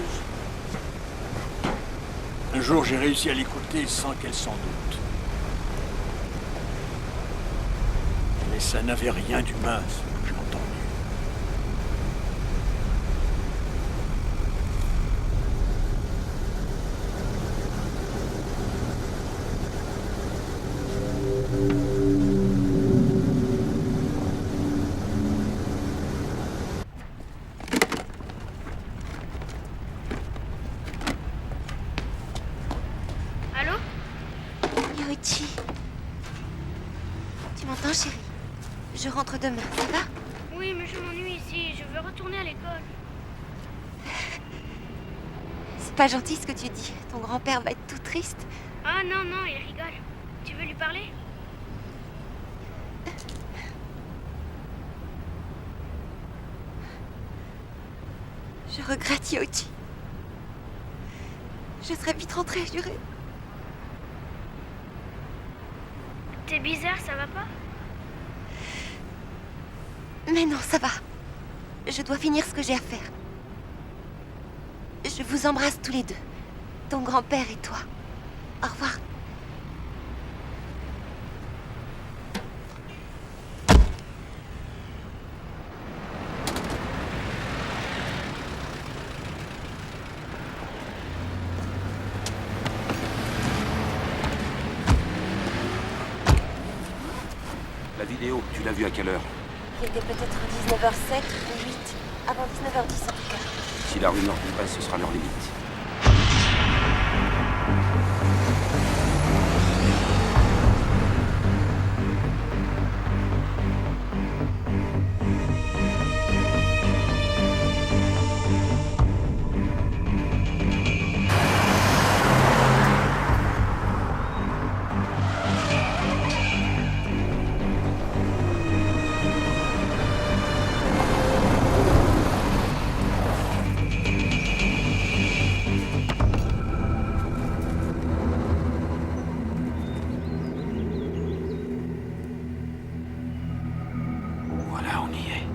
Un jour, j'ai réussi à l'écouter sans qu'elle s'en doute. Mais ça n'avait rien d'humain, ce que j'ai entendu. Allô? Yoichi. Tu m'entends, chérie? Je rentre demain, ça va? Oui, mais je m'ennuie ici. Je veux retourner à l'école. C'est pas gentil ce que tu dis. Ton grand-père va être tout triste. Ah non, non, il rigole. Tu veux lui parler? Je regrette, Yoichi. Je serai vite rentrée, juré. T'es bizarre, ça va pas? Mais non, ça va. Je dois finir ce que j'ai à faire. Je vous embrasse tous les deux. Ton grand-père et toi. Au revoir. La vidéo, tu l'as vue à quelle heure? Il était peut-être 19h07 ou 8. Avant 19h10 en tout cas. Si la rumeur est vraie, ce sera leur limite. Voilà, on y est.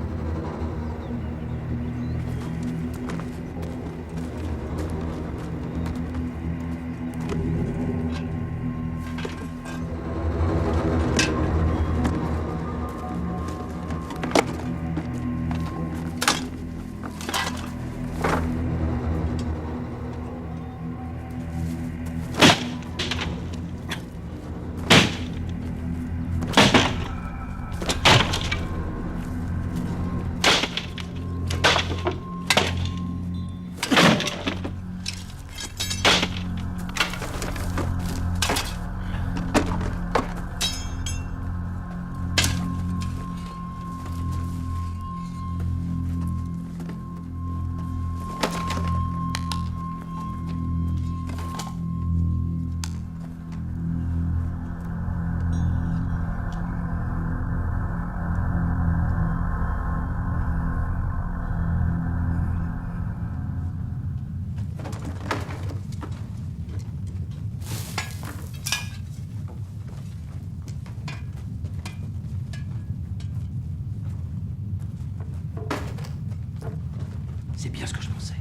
C'est bien ce que je pensais.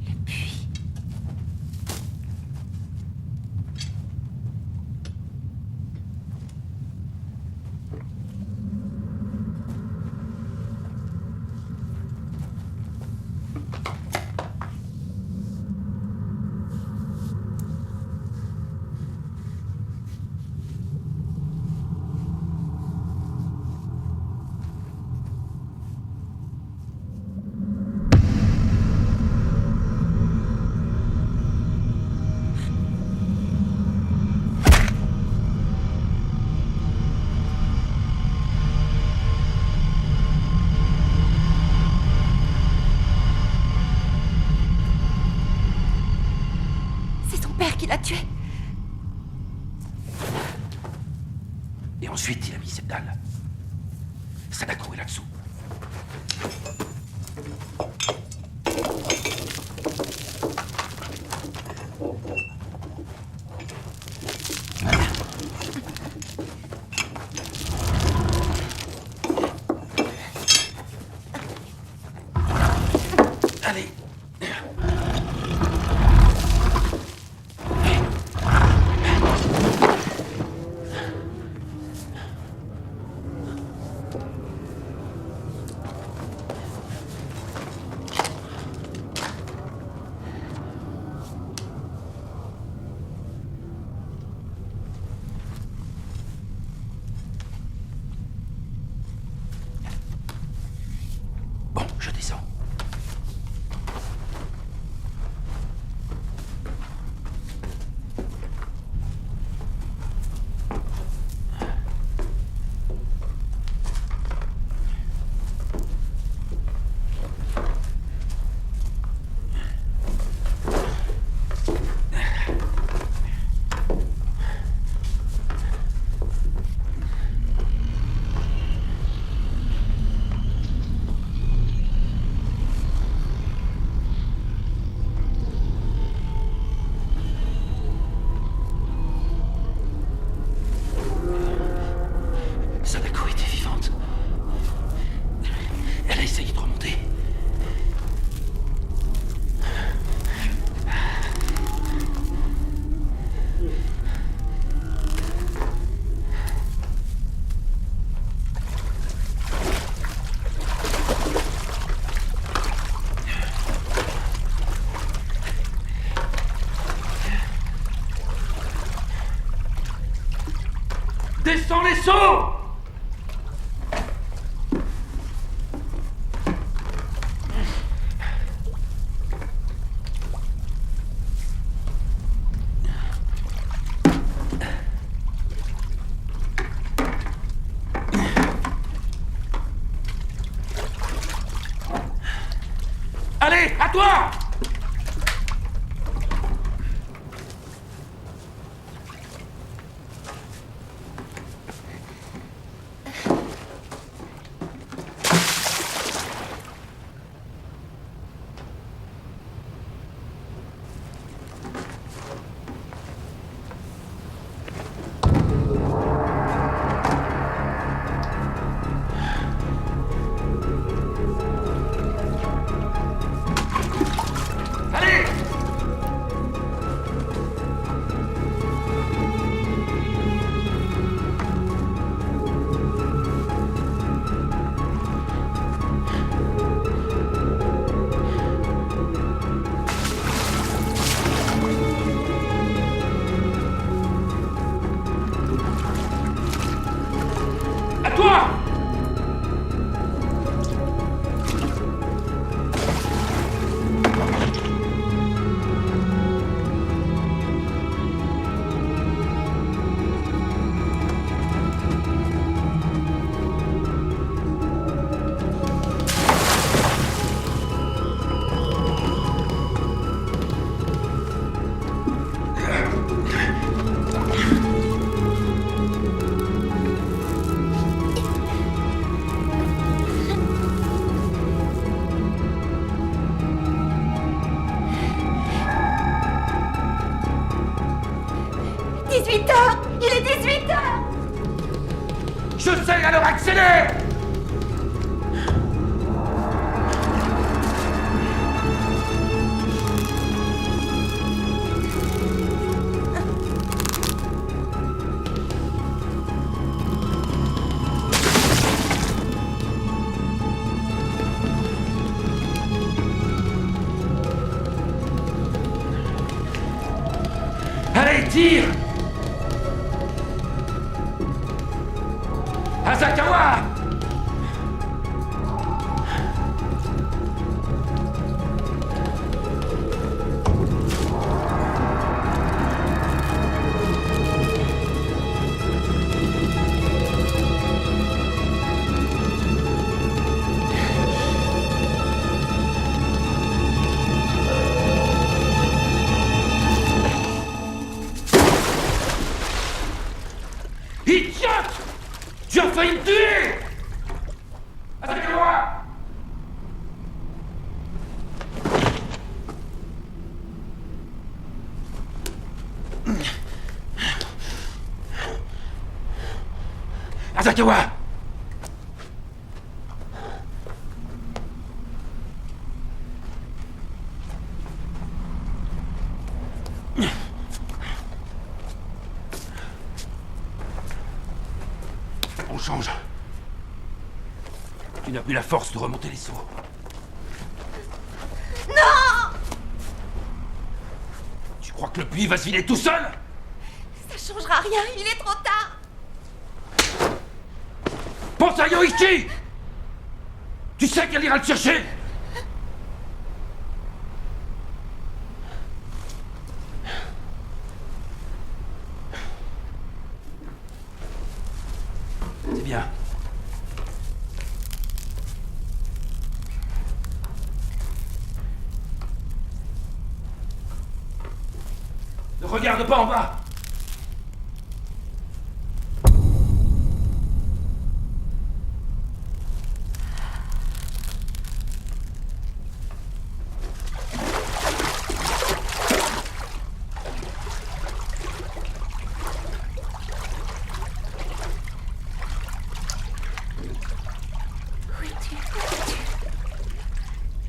Le puits. Qui l'a tué. Et ensuite, il a mis cette dalle. Sadako est là-dessous. Descends les seaux! Allez, à toi! Je sais, alors accélère! Allez, tire! Asakawa! Idiote! Tu as failli me tuer! Asakawa! Asakawa! On change. Tu n'as plus la force de remonter les sauts. Non! Tu crois que le puits va se vider tout seul? Ça changera rien, il est trop tard! Pense à Yoichi! Tu sais qu'elle ira le chercher! C'est bien. Ne regarde pas en bas!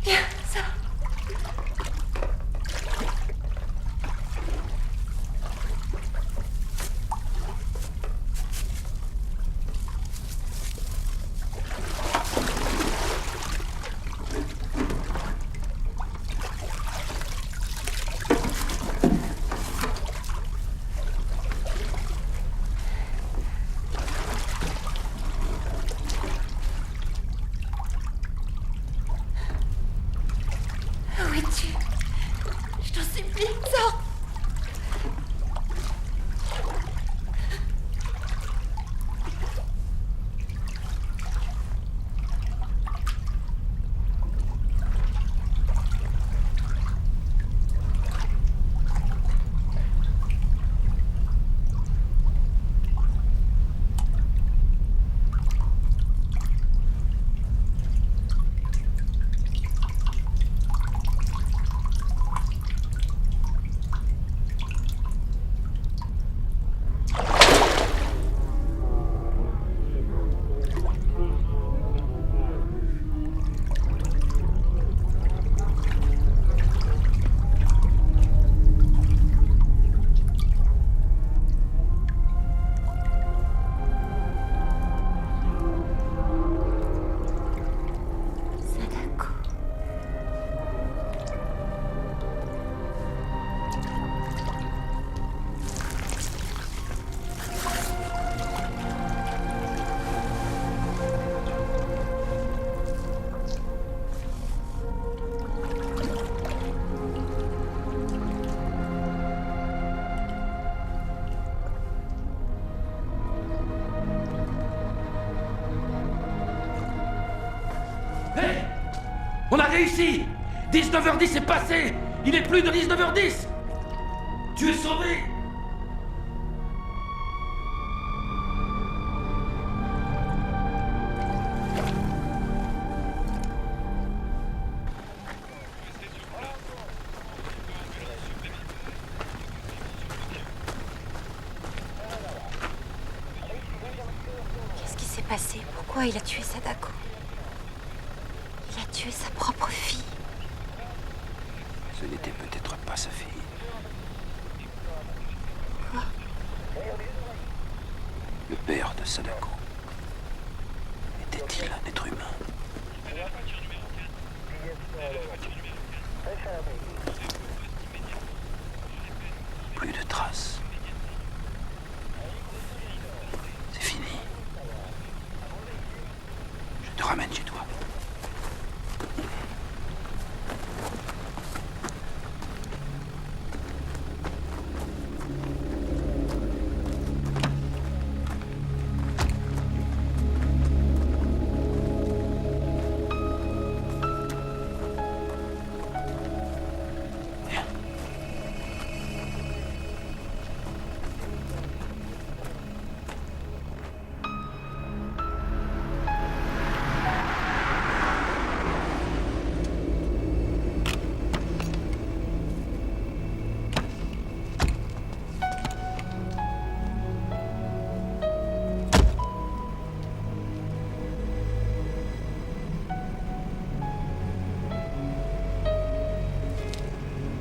Viens, ça. Vite, sors. On a réussi! 19h10 est passé! Il est plus de 19h10! Tu es sauvé! Qu'est-ce qui s'est passé? Pourquoi il a tué Sadako? Il a tué sa propre fille. Ce n'était peut-être pas sa fille. Quoi? Le père de Sadako. Était-il un être humain? Plus de traces. C'est fini. Je te ramène chez toi.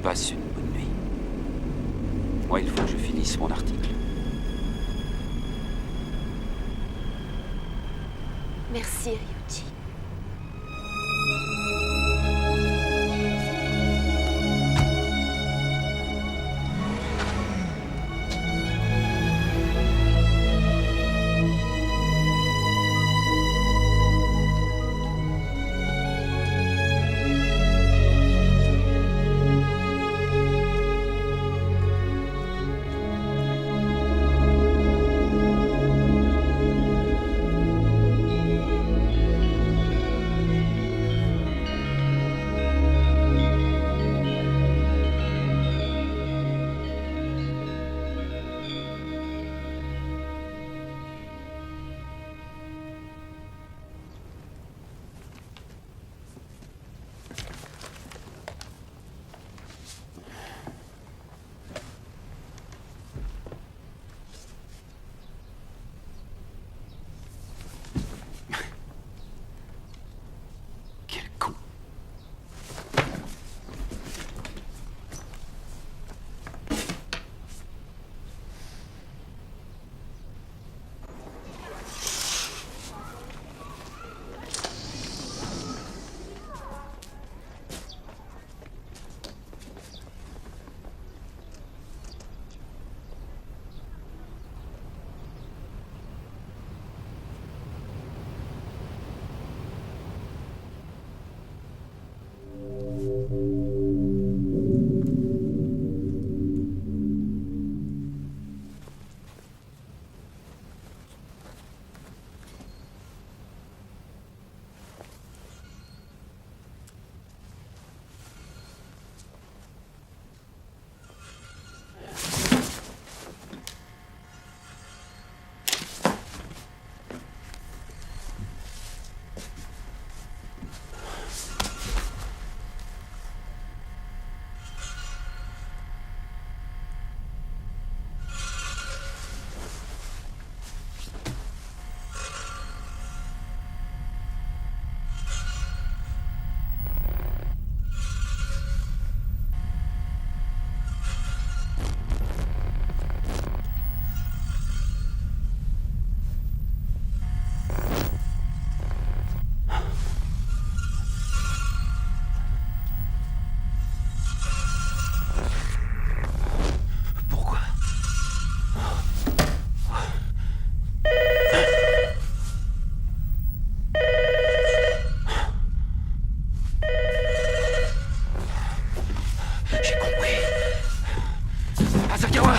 Passe une bonne nuit. Moi, il faut que je finisse mon article. Merci, Ryuichi. Sakawa!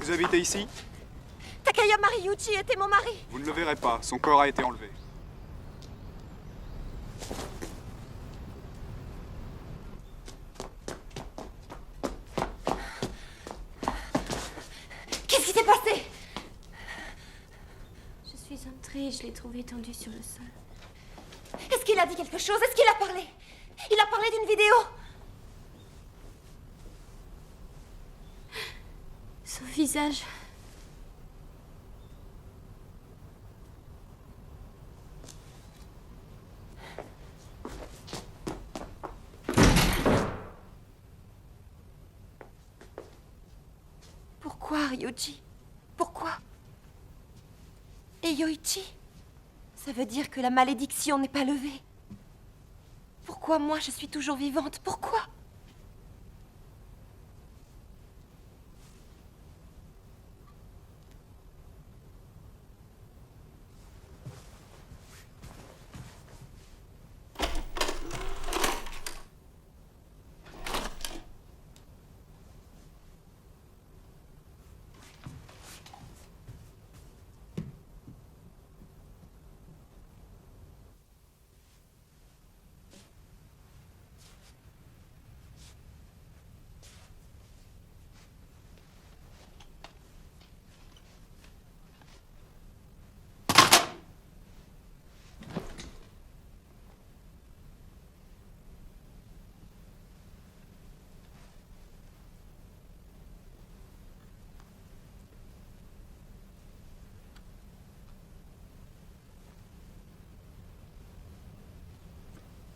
Vous habitez ici? Takaya Mariyuchi était mon mari. Vous ne le verrez pas, son corps a été enlevé. Qu'est-ce qui s'est passé? Je suis entrée et je l'ai trouvé étendu sur le sol. Est-ce qu'il a dit quelque chose? Est-ce qu'il a parlé? Il a parlé d'une vidéo? Son visage. Pourquoi, Ryuji? Pourquoi? Et Yoichi? Ça veut dire que la malédiction n'est pas levée. Pourquoi moi je suis toujours vivante? Pourquoi?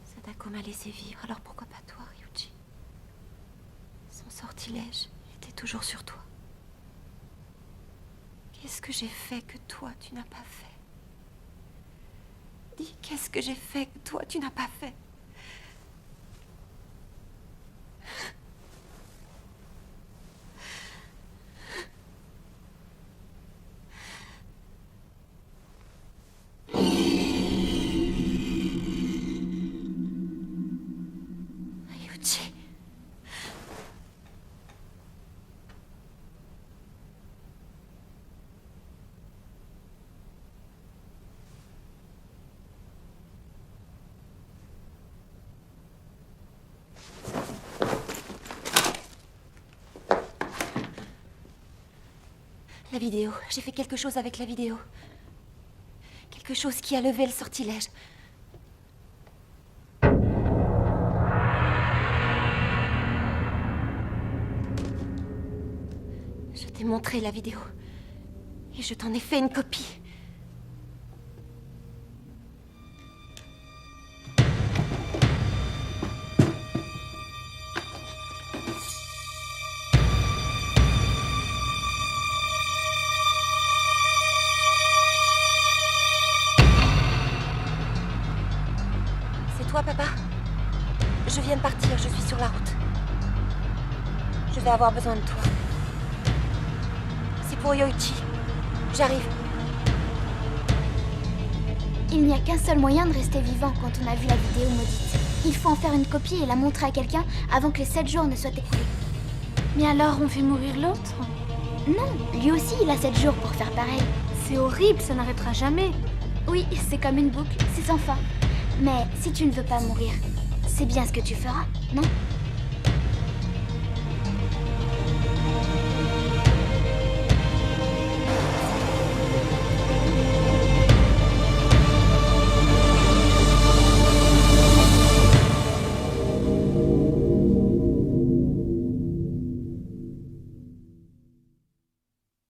Sadako m'a laissé vivre, alors pourquoi pas toi, Ryuji? Son sortilège était toujours sur toi. Qu'est-ce que j'ai fait que toi, tu n'as pas fait? Dis, qu'est-ce que j'ai fait que toi, tu n'as pas fait? Ryuji. La vidéo. J'ai fait quelque chose avec la vidéo. Quelque chose qui a levé le sortilège. Je t'ai montré la vidéo. Et je t'en ai fait une copie. toi, papa? Je viens de partir, je suis sur la route. Je vais avoir besoin de toi. C'est pour Yoichi. J'arrive. Il n'y a qu'un seul moyen de rester vivant quand on a vu la vidéo maudite. Il faut en faire une copie et la montrer à quelqu'un avant que les 7 jours ne soient écoulés. Mais alors on fait mourir l'autre? Non, lui aussi il a 7 jours pour faire pareil. C'est horrible, ça n'arrêtera jamais. Oui, c'est comme une boucle, c'est sans fin. Mais si tu ne veux pas mourir, c'est bien ce que tu feras, non?